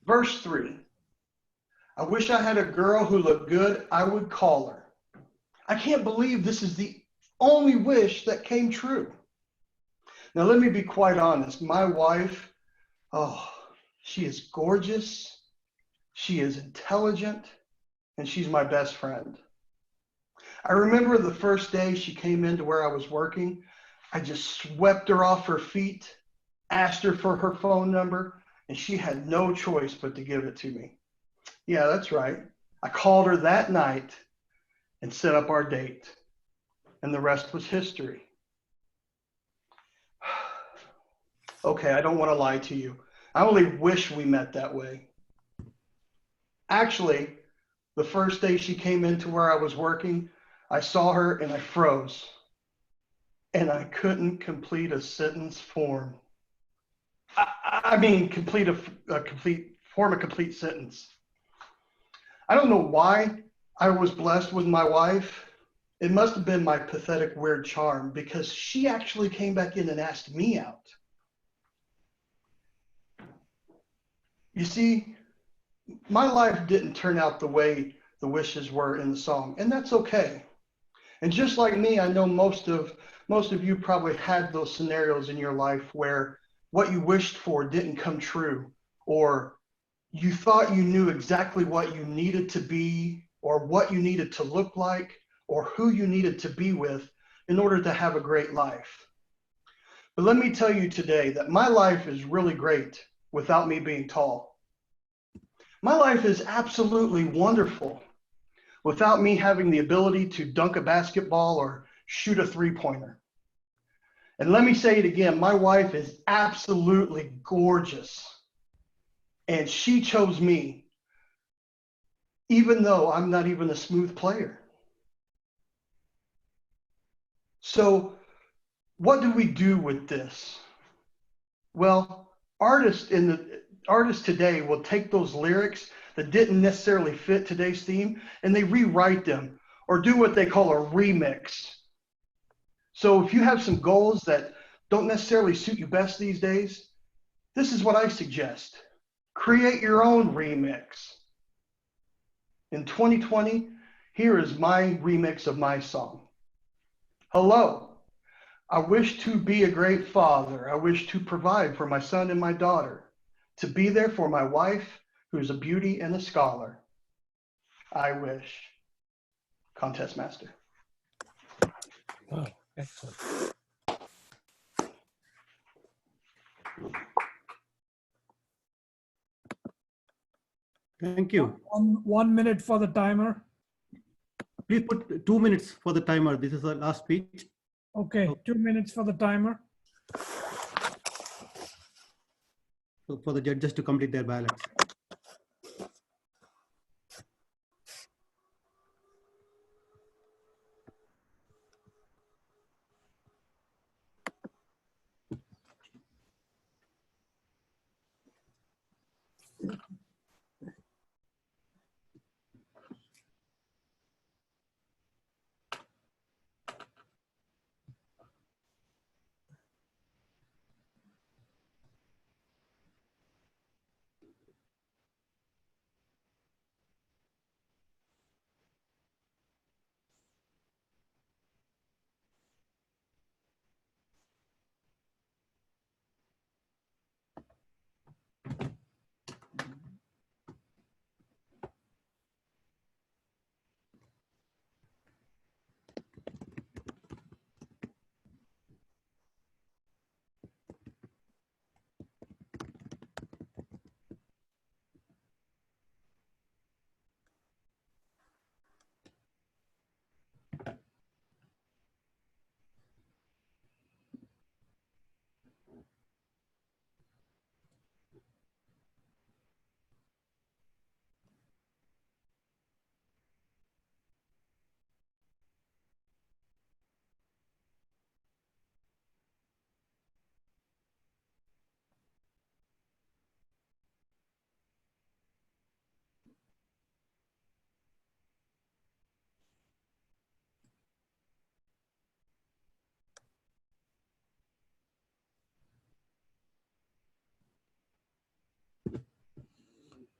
Verse 3. I wish I had a girl who looked good, I would call her. I can't believe this is the only wish that came true. Now, let me be quite honest. My wife, oh, she is gorgeous, she is intelligent, and she's my best friend. I remember the first day she came into where I was working, I just swept her off her feet, asked her for her phone number, and she had no choice but to give it to me. Yeah, that's right. I called her that night and set up our date, and the rest was history. Okay, I don't want to lie to you. I only wish we met that way. Actually, the first day she came into where I was working, I saw her and I froze. And I couldn't complete a sentence form. I mean, form a complete sentence. I don't know why I was blessed with my wife. It must have been my pathetic weird charm, because she actually came back in and asked me out. You see, my life didn't turn out the way the wishes were in the song, and that's okay. And just like me, I know most of you probably had those scenarios in your life where what you wished for didn't come true, or you thought you knew exactly what you needed to be, or what you needed to look like, or who you needed to be with in order to have a great life. But let me tell you today that my life is really great without me being tall. My life is absolutely wonderful without me having the ability to dunk a basketball or shoot a three-pointer. And let me say it again, my wife is absolutely gorgeous. And she chose me, even though I'm not even a smooth player. So what do we do with this? Well, artists today will take those lyrics that didn't necessarily fit today's theme and they rewrite them or do what they call a remix. So if you have some goals that don't necessarily suit you best these days, this is what I suggest. Create your own remix. In 2020, here is my remix of my song. Hello. I wish to be a great father. I wish to provide for my son and my daughter, to be there for my wife, who's a beauty and a scholar. I wish. Contest Master. Wow, excellent. Thank you. 1 minute for the timer. Please put 2 minutes for the timer. This is the last speech. Okay, 2 minutes for the timer. So for the judges to complete their ballots.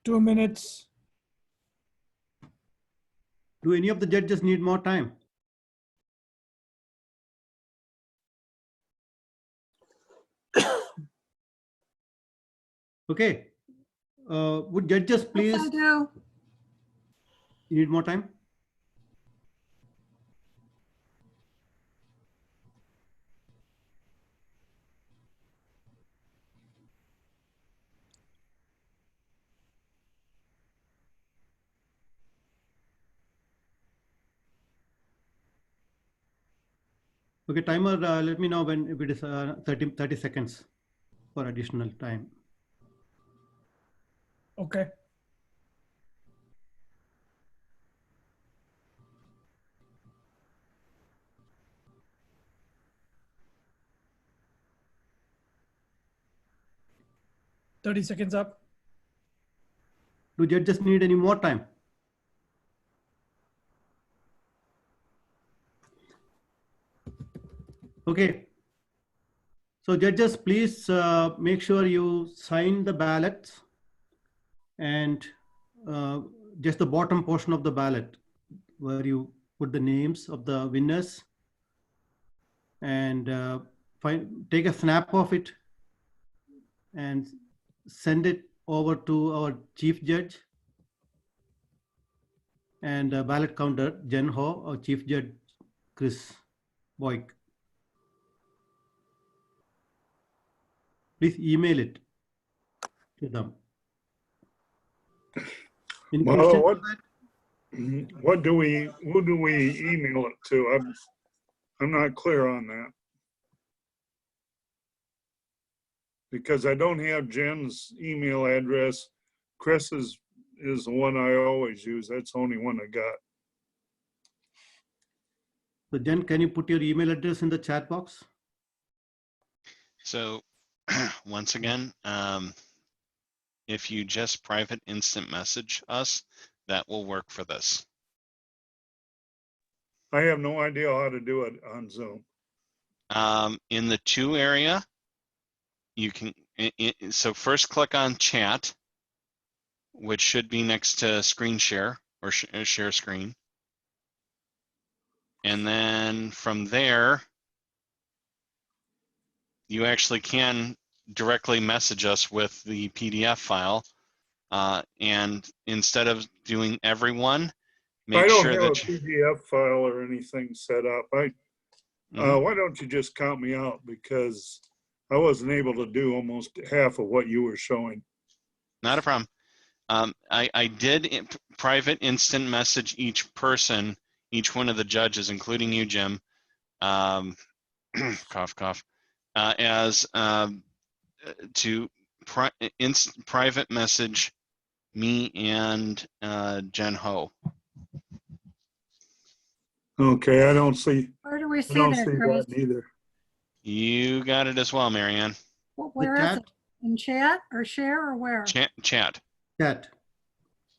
2 minutes. Do any of the judges need more time? Okay. Would judges please? Yes, I do. You need more time? Okay, timer, let me know when if it is 30 seconds for additional time. Okay. "30 seconds up." Do judges need any more time? Okay. So judges, please make sure you sign the ballots and just the bottom portion of the ballot where you put the names of the winners and take a snap of it and send it over to our chief judge and ballot counter, Jen Ho, or chief judge, Chris Boyk. Please email it to them. Any Well, questions? who do we email it to? I'm not clear on that. Because I don't have Jen's email address. Chris's is the one I always use. That's the only one I got. So Jen, can you put your email address in the chat box? So once again, if you just private instant message us, that will work for this. I have no idea how to do it on Zoom. In the to area, you can, so first click on chat, which should be next to screen share or share screen. And then from there, you actually can directly message us with the PDF file. And instead of doing everyone, I make don't sure have that a PDF file or anything set up. Why don't you just count me out, because I wasn't able to do almost half of what you were showing. Not a problem. I did private instant message each person, each one of the judges, including you, Jim, cough, cough, as to private message me and Jen Ho. Okay, I don't see. Where do we I see don't that, see Chris? that either. You got it as well, Marianne. Where is it? In chat or share or where? Chat. Chat.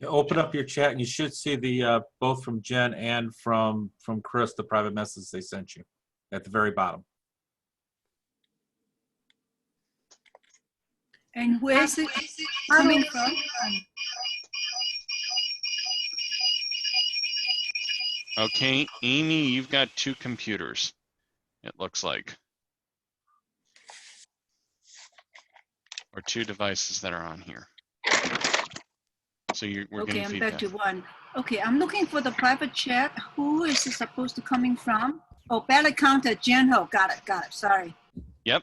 You open up your chat and you should see the both from Jen and from Chris, the private message they sent you at the very bottom. And where is it coming from? Okay, Amy, you've got two computers, it looks like. Or two devices that are on here. So we're Okay, getting I'm feedback. back to one. Okay, I'm looking for the private chat. Who is it supposed to coming from? Oh, ballot counter, Jen Ho. Got it, sorry. Yep.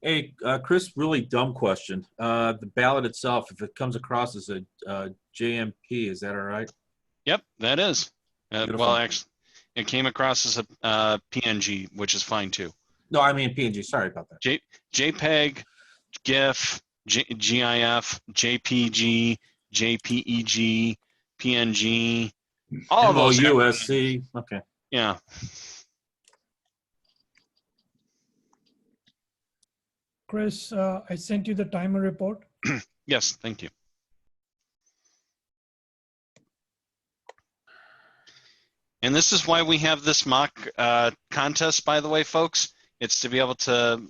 Hey, Chris, really dumb question. The ballot itself, if it comes across as a JMP, is that all right? Yep, that is. Beautiful. Well, actually, it came across as a PNG, which is fine too. No, I mean PNG. Sorry about that. JPEG, GIF, GIF, JPG, JPEG, PNG, all those. MOUSC. Okay. Yeah. Chris, I sent you the timer report. Yes, thank you. And this is why we have this mock contest, by the way, folks. It's to be able to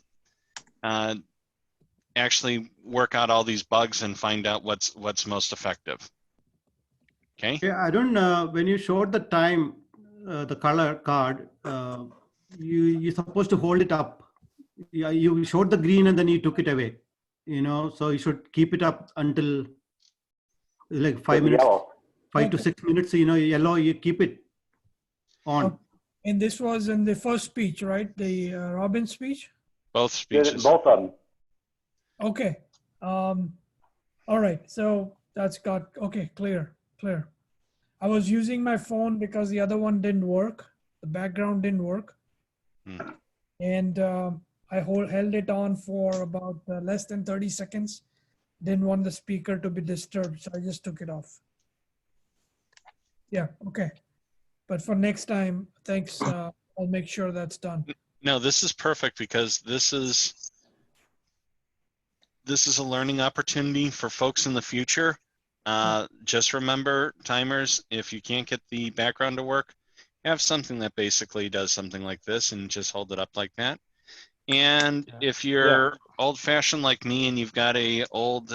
actually work out all these bugs and find out what's most effective. Okay. Yeah, I don't. When you showed the time, the color card, you're supposed to hold it up. Yeah, you showed the green and then you took it away. You know, so you should keep it up until like 5 minutes, Yellow. 5 to 6 minutes. You know, yellow. You keep it on. And this was in the first speech, right? The Robin speech? Both speeches. Both of them. Okay. All right. So that's got, okay, clear. I was using my phone because the other one didn't work. The background didn't work. And I held it on for about less than 30 seconds. Didn't want the speaker to be disturbed, so I just took it off. Yeah, okay. But for next time, thanks. I'll make sure that's done. No, this is perfect because this is a learning opportunity for folks in the future. Just remember, timers, if you can't get the background to work, have something that basically does something like this and just hold it up like that. And if you're old-fashioned like me and you've got a old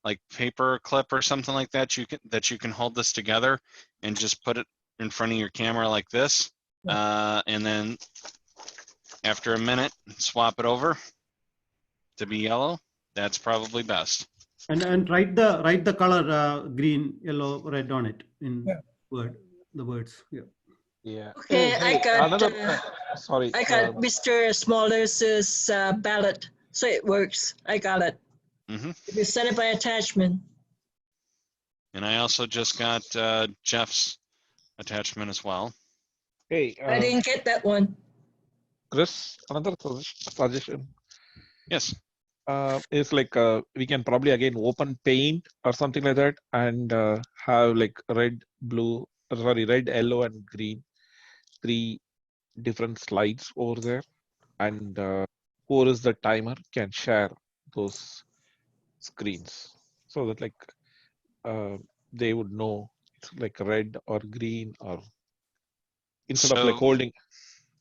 like paper clip or something like that, you can hold this together and just put it in front of your camera like this, and then after a minute, swap it over to be yellow. That's probably best. And write the color green, yellow, red on it in the words. Yeah. Yeah. Okay, I got sorry. I got Mr. Smaller's ballot, so it works. I got it. If you send it by attachment. And I also just got Jeff's attachment as well. Hey, I didn't get that one. Chris, another suggestion. Yes. Is like we can probably again open Paint or something like that and have like red, yellow, and green, 3 different slides over there, and who is the timer can share those screens so that like they would know it's like red or green, or instead of like holding.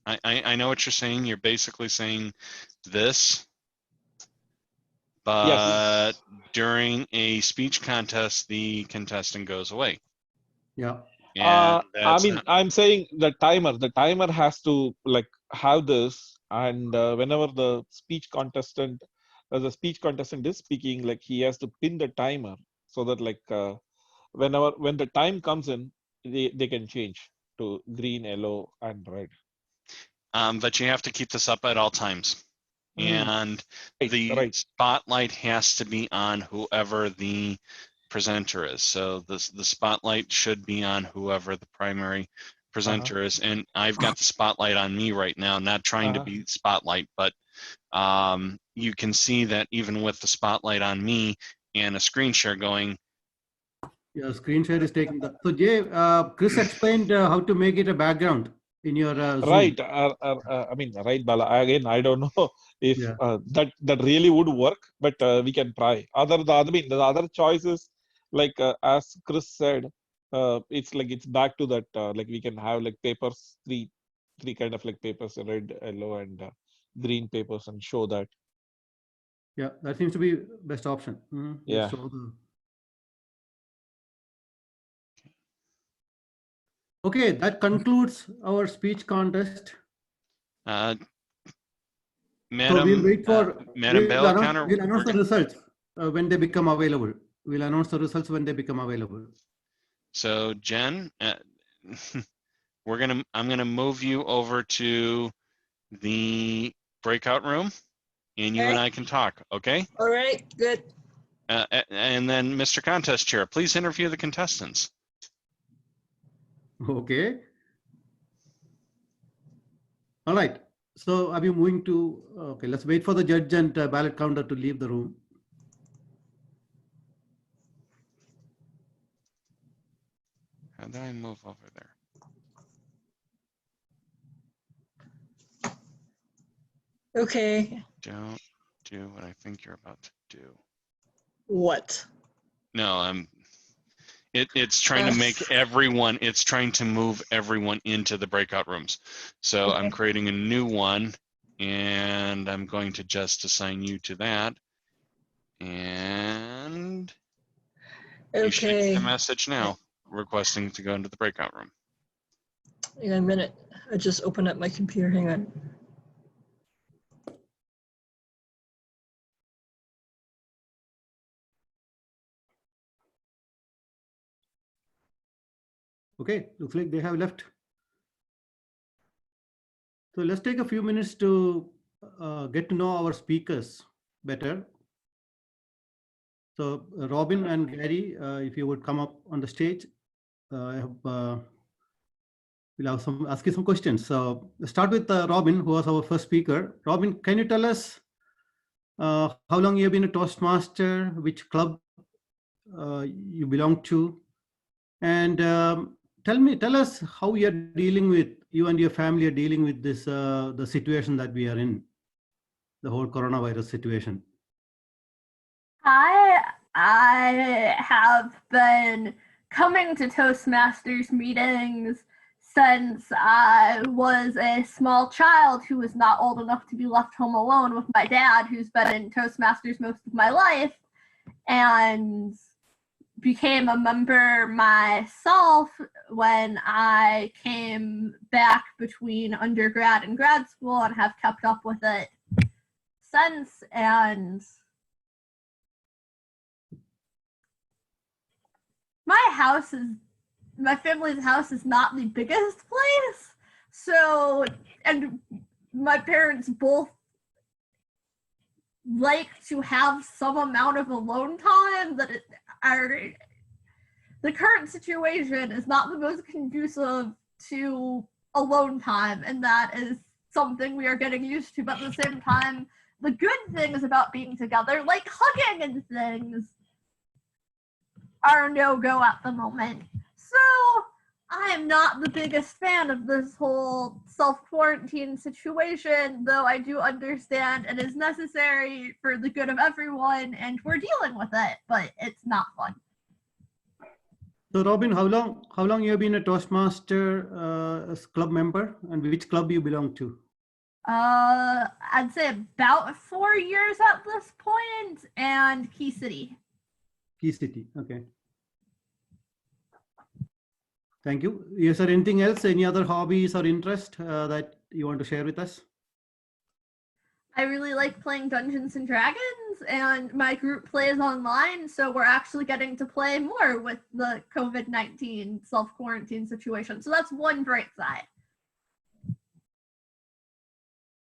I know what you're saying. You're basically saying this, but during a speech contest, the contestant goes away. Yeah. I mean, I'm saying the timer has to like have this, and whenever the speech contestant is speaking, like he has to pin the timer so that like when the time comes in, they can change to green, yellow, and red. But you have to keep this up at all times. And the spotlight has to be on whoever the presenter is. So the spotlight should be on whoever the primary presenter is. And I've got the spotlight on me right now, not trying to be spotlight, but you can see that even with the spotlight on me and a screen share going. Yeah, screen share is taking that. So Jay, Chris explained how to make it a background in your Zoom. Right. I mean, right, Bala. Again, I don't know if that really would work, but we can try. The other choices, like as Chris said, it's like it's back to that. Like we can have like papers, three kind of like papers, red, yellow, and green papers, and show that. Yeah, that seems to be best option. Yeah. Okay, that concludes our speech contest. Madam, so we'll wait for Madam Ballot Counter. We'll announce the results when they become available. We'll announce the results when they become available. So Jen, I'm gonna move you over to the breakout room, and you and I can talk. Okay. All right. Good. And then, Mr. Contest Chair, please interview the contestants. Okay. All right. So are we moving to, okay, let's wait for the judge and ballot counter to leave the room. How do I move over there? Okay. Don't do what I think you're about to do. What? No, It's trying to make everyone, it's trying to move everyone into the breakout rooms. So I'm creating a new one, and I'm going to just assign you to that. And you should get a message now requesting to go into the breakout room. In a minute. I just opened up my computer. Hang on. Okay, looks like they have left. So let's take a few minutes to get to know our speakers better. So Robin and Gary, if you would come up on the stage, we'll ask you some questions. So let's start with Robin, who was our first speaker. Robin, can you tell us how long you have been a Toastmaster, which club you belong to, and tell us how you and your family are dealing with this the situation that we are in, the whole coronavirus situation. I have been coming to Toastmasters meetings since I was a small child who was not old enough to be left home alone with my dad, who's been in Toastmasters most of my life, and became a member myself when I came back between undergrad and grad school, and have kept up with it since. And my family's house is not the biggest place, so, and my parents both like to have some amount of alone time. The current situation is not the most conducive to alone time, and that is something we are getting used to. But at the same time, the good things about being together, like hugging and things, are no-go at the moment. So I am not the biggest fan of this whole self-quarantine situation, though I do understand it is necessary for the good of everyone, and we're dealing with it, but it's not fun. So Robin, how long you have been a Toastmaster club member, and which club you belong to? I'd say about 4 years at this point, and Key City. Key City, okay. Thank you. Is there anything else, any other hobbies or interest that you want to share with us? I really like playing Dungeons and Dragons, and my group plays online, so we're actually getting to play more with the COVID-19 self-quarantine situation. So that's one bright side.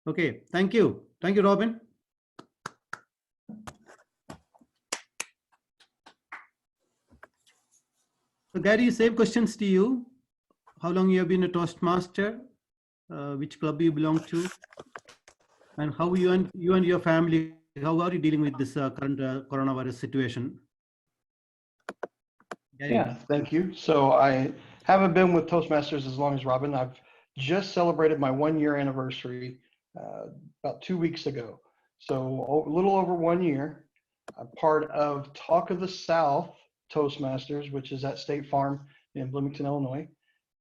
Okay, thank you. Thank you, Robin. So Gary, same questions to you. How long you have been a Toastmaster? Which club you belong to? And how you and your family, how are you dealing with this current coronavirus situation? Gary. Yeah, thank you. So I haven't been with Toastmasters as long as Robin. I've just celebrated my 1-year anniversary about 2 weeks ago. So a little over 1 year. I'm part of Talk of the South Toastmasters, which is at State Farm in Bloomington, Illinois.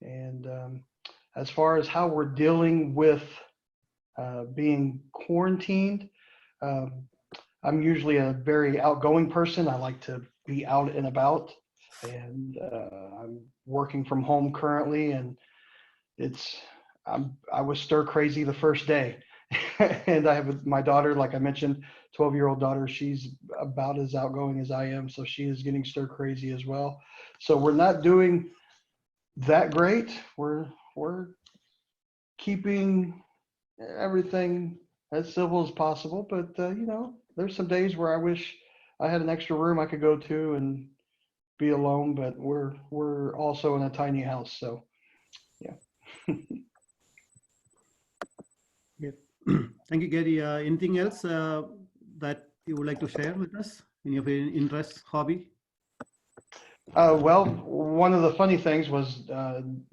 And as far as how we're dealing with being quarantined, I'm usually a very outgoing person. I like to be out and about, and I'm working from home currently, and I was stir crazy the first day. And I have my daughter, like I mentioned, 12-year-old daughter. She's about as outgoing as I am, so she is getting stir crazy as well. So we're not doing that great. We're keeping everything as civil as possible, but you know, there's some days where I wish I had an extra room I could go to and be alone, but we're also in a tiny house, so yeah. Thank you, Gary. Anything else that you would like to share with us? Any of your interest, hobby? Well, one of the funny things was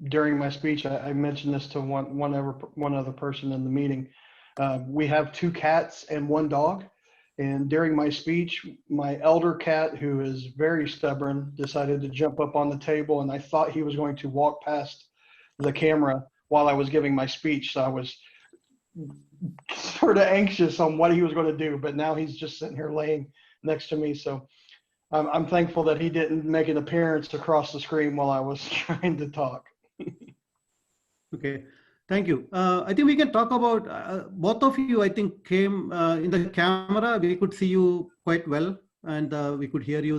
during my speech, I mentioned this to one other person in the meeting. We have 2 cats and 1 dog, And during my speech, my elder cat, who is very stubborn, decided to jump up on the table, and I thought he was going to walk past the camera while I was giving my speech. So I was sort of anxious on what he was going to do, but now he's just sitting here laying next to me. So I'm thankful that he didn't make an appearance across the screen while I was trying to talk. Okay, thank you. I think we can talk about both of you. I think came in the camera. We could see you quite well, and we could hear you.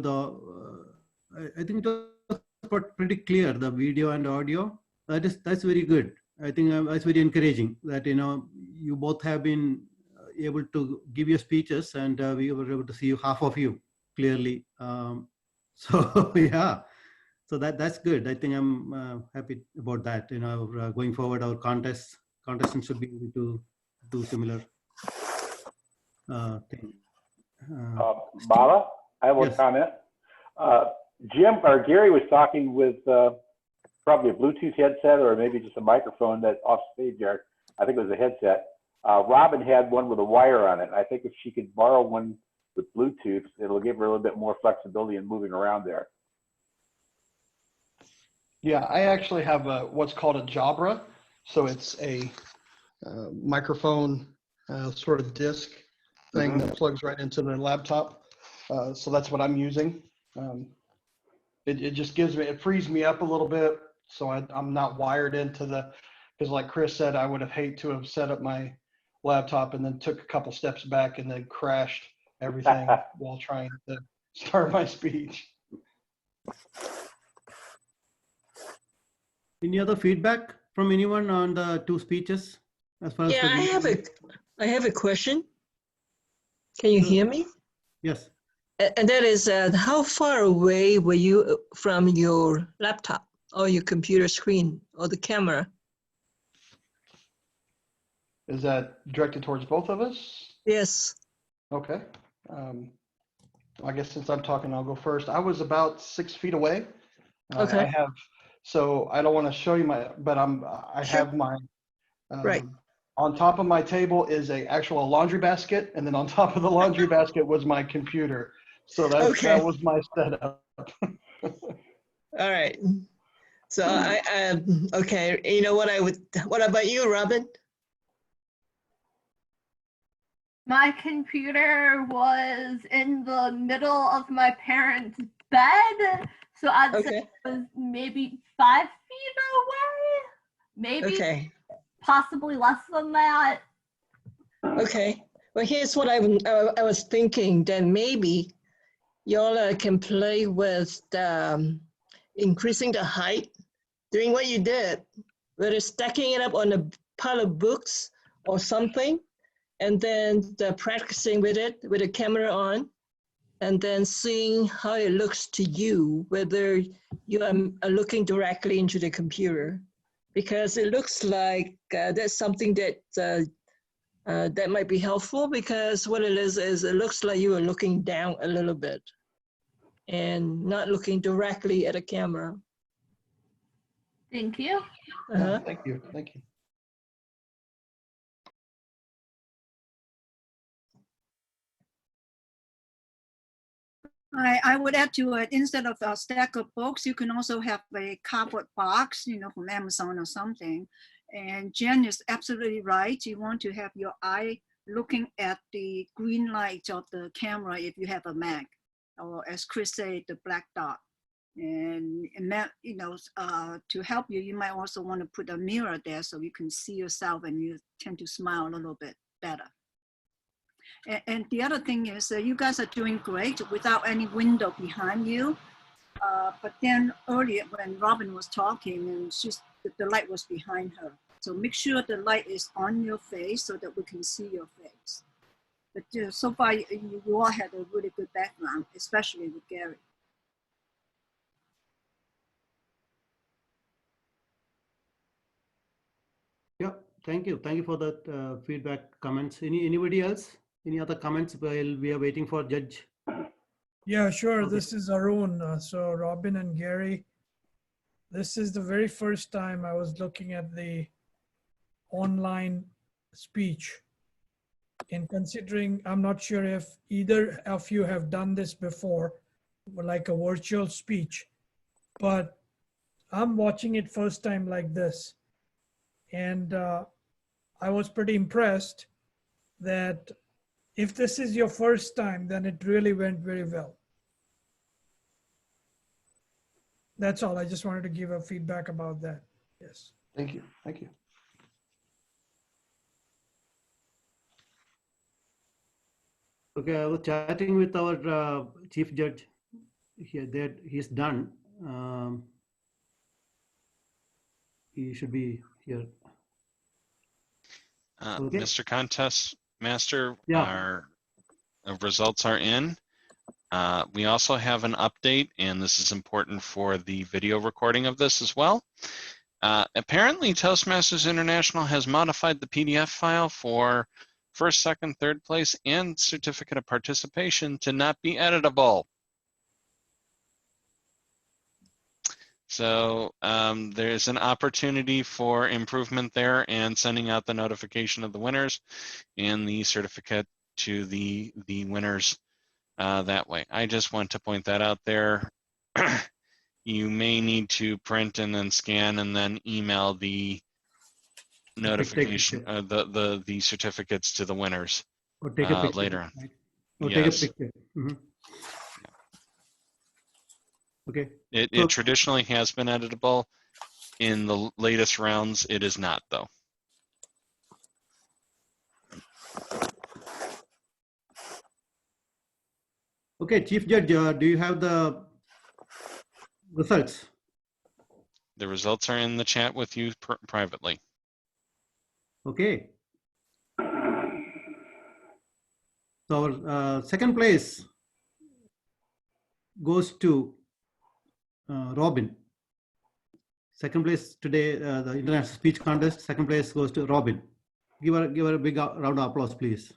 I think it was pretty clear, the video and audio. That's very good. I think that's very encouraging that you both have been able to give your speeches, and we were able to see you, half of you clearly. So yeah. So that's good. I think I'm happy about that. Going forward, our contestants should be able to do similar thing. Bala, I have one Yes. comment. Jim or Gary was talking with probably a Bluetooth headset or maybe just a microphone that off stage there. I think it was a headset. Robin had one with a wire on it. I think if she could borrow one with Bluetooth, it'll give her a little bit more flexibility in moving around there. Yeah, I actually have what's called a Jabra. So it's a microphone sort of disc thing that plugs right into the laptop. So that's what I'm using. It just gives me, it frees me up a little bit. So I'm not wired into because like Chris said, I would have hated to have set up my laptop and then took a couple steps back and then crashed everything while trying to start my speech. Any other feedback from anyone on the two speeches? As far as Yeah, the I have a question. Can you hear me? Yes. And that is, how far away were you from your laptop or your computer screen or the camera? Is that directed towards both of us? Yes. Okay. I guess since I'm talking, I'll go first. I was about 6 feet away. Okay. So I don't want to show you I have my, Right. on top of my table is a actual laundry basket. And then on top of the laundry basket was my computer. So that was my setup. All right. So okay. You know what about you, Robin? My computer was in the middle of my parents' bed, so I'd say it was maybe 5 feet away, maybe, possibly less than that. Okay. Well, here's what I was thinking. Then maybe y'all can play with increasing the height, doing what you did, whether stacking it up on a pile of books or something, and then practicing with it with the camera on, and then seeing how it looks to you, whether you are looking directly into the computer, because it looks like that's something that that might be helpful, because what it is it looks like you are looking down a little bit and not looking directly at a camera. Thank you. Thank you. Thank you. I would add to it, instead of a stack of books, you can also have a cardboard box, from Amazon or something. And Jen is absolutely right. You want to have your eye looking at the green light of the camera if you have a Mac, or as Chris said, the black dot. And that, to help you, you might also want to put a mirror there so you can see yourself and you tend to smile a little bit better. And the other thing is you guys are doing great without any window behind you. But then earlier when Robin was talking, and the light was behind her. So make sure the light is on your face so that we can see your face. But so far, you all had a really good background, especially with Gary. Yeah, thank you. Thank you for that feedback, comments. Anybody else? Any other comments while we are waiting for Judge? Yeah, sure. This is Arun. So Robin and Gary, this is the very first time I was looking at the online speech. And considering, I'm not sure if either of you have done this before, like a virtual speech, but I'm watching it first time like this. And I was pretty impressed that if this is your first time, then it really went very well. That's all. I just wanted to give a feedback about that. Yes. Thank you. Thank you. Okay, I was chatting with our chief judge here. That he's done. He should be here. Okay. Mr. Contest Master, Yeah. our results are in. We also have an update, and this is important for the video recording of this as well. Apparently, Toastmasters International has modified the PDF file for first, second, third place, and certificate of participation to not be editable. So there's an opportunity for improvement there and sending out the notification of the winners and the certificate to the winners that way. I just want to point that out there. You may need to print and then scan and then email the notification, the certificates to the winners Or take a picture later on. Right? Or Yes. take a picture. Mm-hmm. Okay. It traditionally has been editable. In the latest rounds, it is not, though. Okay, Chief Judge, do you have the results? The results are in the chat with you privately. Okay. So our second place goes to Robin. Second place today, the International Speech Contest. Second place goes to Robin. Give her a big round of applause, please.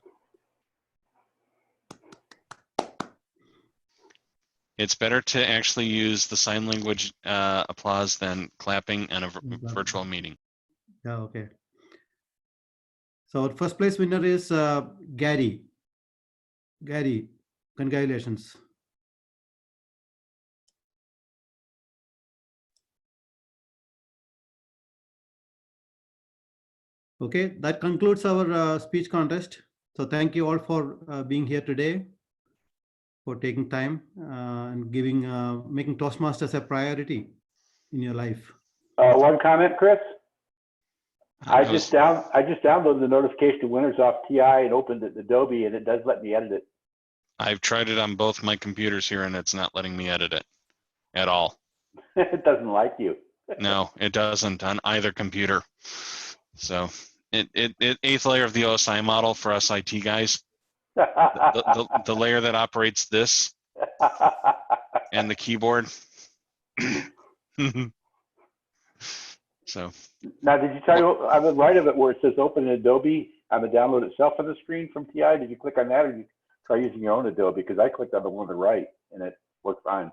It's better to actually use the sign language applause than clapping in a virtual meeting. Yeah, okay. So our first place winner is Gary. Gary, congratulations. Okay, that concludes our speech contest. So thank you all for being here today, for taking time and making Toastmasters a priority in your life. One comment, Chris. I just downloaded the notification to winners off TI and opened it in Adobe, and it does let me edit it. I've tried it on both my computers here, and it's not letting me edit it at all. It doesn't like you. No, it doesn't on either computer. So it eighth layer of the OSI model for us IT guys. The layer that operates this and the keyboard. So now, did you tell you on the right of it where it says open in Adobe on the download itself on the screen from TI? Did you click on that, or did you try using your own Adobe? Because I clicked on the one on the right and it worked fine.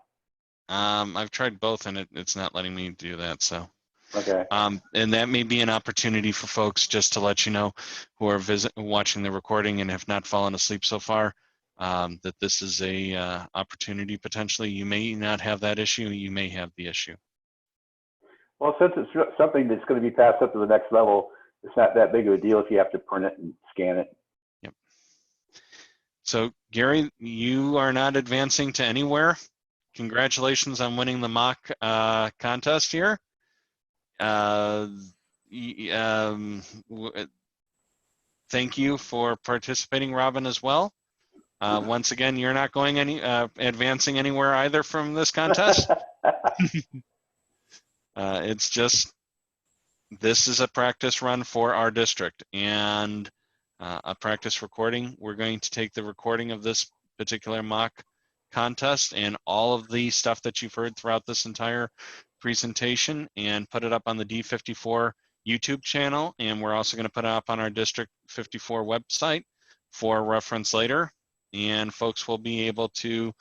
I've tried both, and it's not letting me do that. So okay. And that may be an opportunity for folks, just to let you know, who are watching the recording and have not fallen asleep so far, that this is a opportunity potentially. You may not have that issue. You may have the issue. Well, since it's something that's going to be passed up to the next level, it's not that big of a deal if you have to print it and scan it. Yep. So, Gary, you are not advancing to anywhere. Congratulations on winning the mock contest here. Thank you for participating, Robin, as well. Once again, you're not going advancing anywhere either from this contest. It's just, this is a practice run for our district and a practice recording. We're going to take the recording of this particular mock contest and all of the stuff that you've heard throughout this entire presentation and put it up on the D54 YouTube channel. And we're also going to put it up on our District 54 website for reference later. And folks will be able to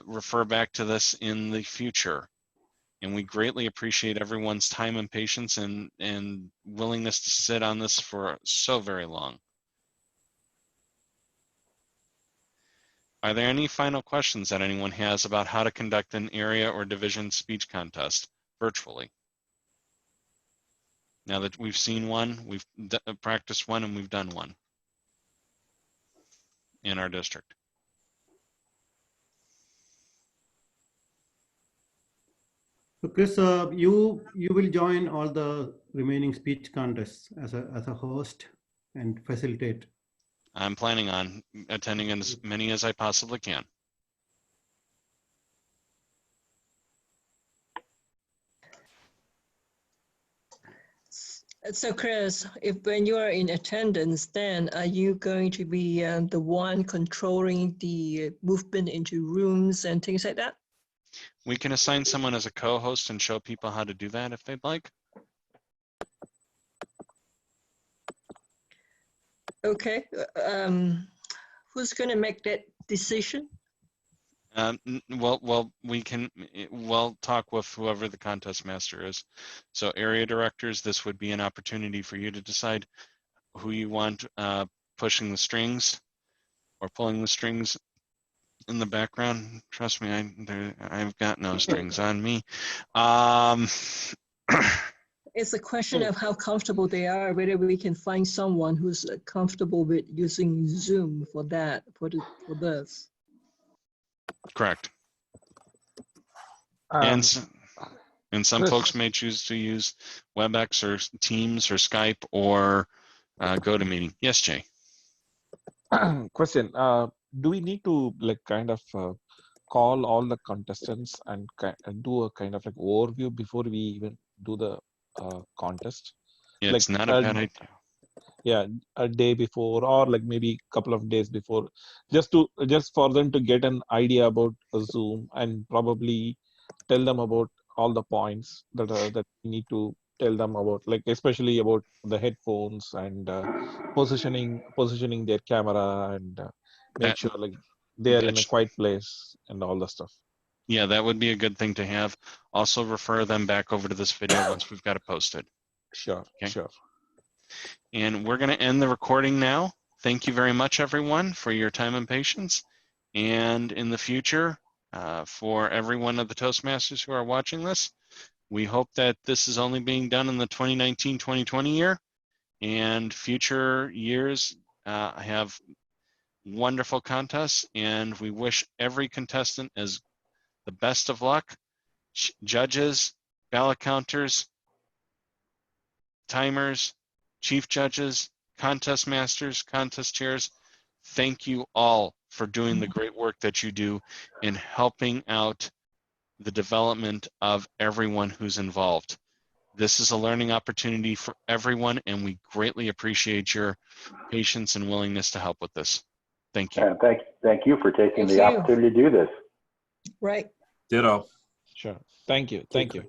refer back to this in the future. And we greatly appreciate everyone's time and patience and willingness to sit on this for so very long. Are there any final questions that anyone has about how to conduct an area or division speech contest virtually? Now that we've seen one, we've practiced one, and we've done one in our district. So Chris, you will join all the remaining speech contests as a host and facilitate. I'm planning on attending as many as I possibly can. So Chris, if when you are in attendance, then are you going to be the one controlling the movement into rooms and things like that? We can assign someone as a co-host and show people how to do that if they'd like. Okay. Who's going to make that decision? We'll talk with whoever the contest master is. So area directors, this would be an opportunity for you to decide who you want pushing the strings or pulling the strings in the background. Trust me, I've got no strings on me. It's a question of how comfortable they are, whether we can find someone who's comfortable with using Zoom for that, for this. Correct. And some Chris, folks may choose to use WebEx or Teams or Skype or GoToMeeting. Yes, Jay. question, do we need to like kind of call all the contestants and do a kind of like overview before we even do the contest? Yeah, like it's not a bad idea. Yeah, a day before or like maybe a couple of days before, just for them to get an idea about Zoom and probably tell them about all the points that we need to tell them about, like especially about the headphones and positioning their camera and make sure like they're in a quiet place and all the stuff. Yeah, that would be a good thing to have. Also refer them back over to this video once we've got it posted. Sure, okay. Sure. And we're going to end the recording now. Thank you very much, everyone, for your time and patience. And in the future, for every one of the Toastmasters who are watching this, we hope that this is only being done in the 2019-2020 year, and future years have wonderful contests, and we wish every contestant as the best of luck. Judges, ballot counters, timers, chief judges, contest masters, contest chairs, thank you all for doing the great work that you do in helping out the development of everyone who's involved. This is a learning opportunity for everyone, and we greatly appreciate your patience and willingness to help with this. Thank you. And thank you for taking Thank the you. opportunity to do this. Right. Ditto. Sure. Thank you. Thank you.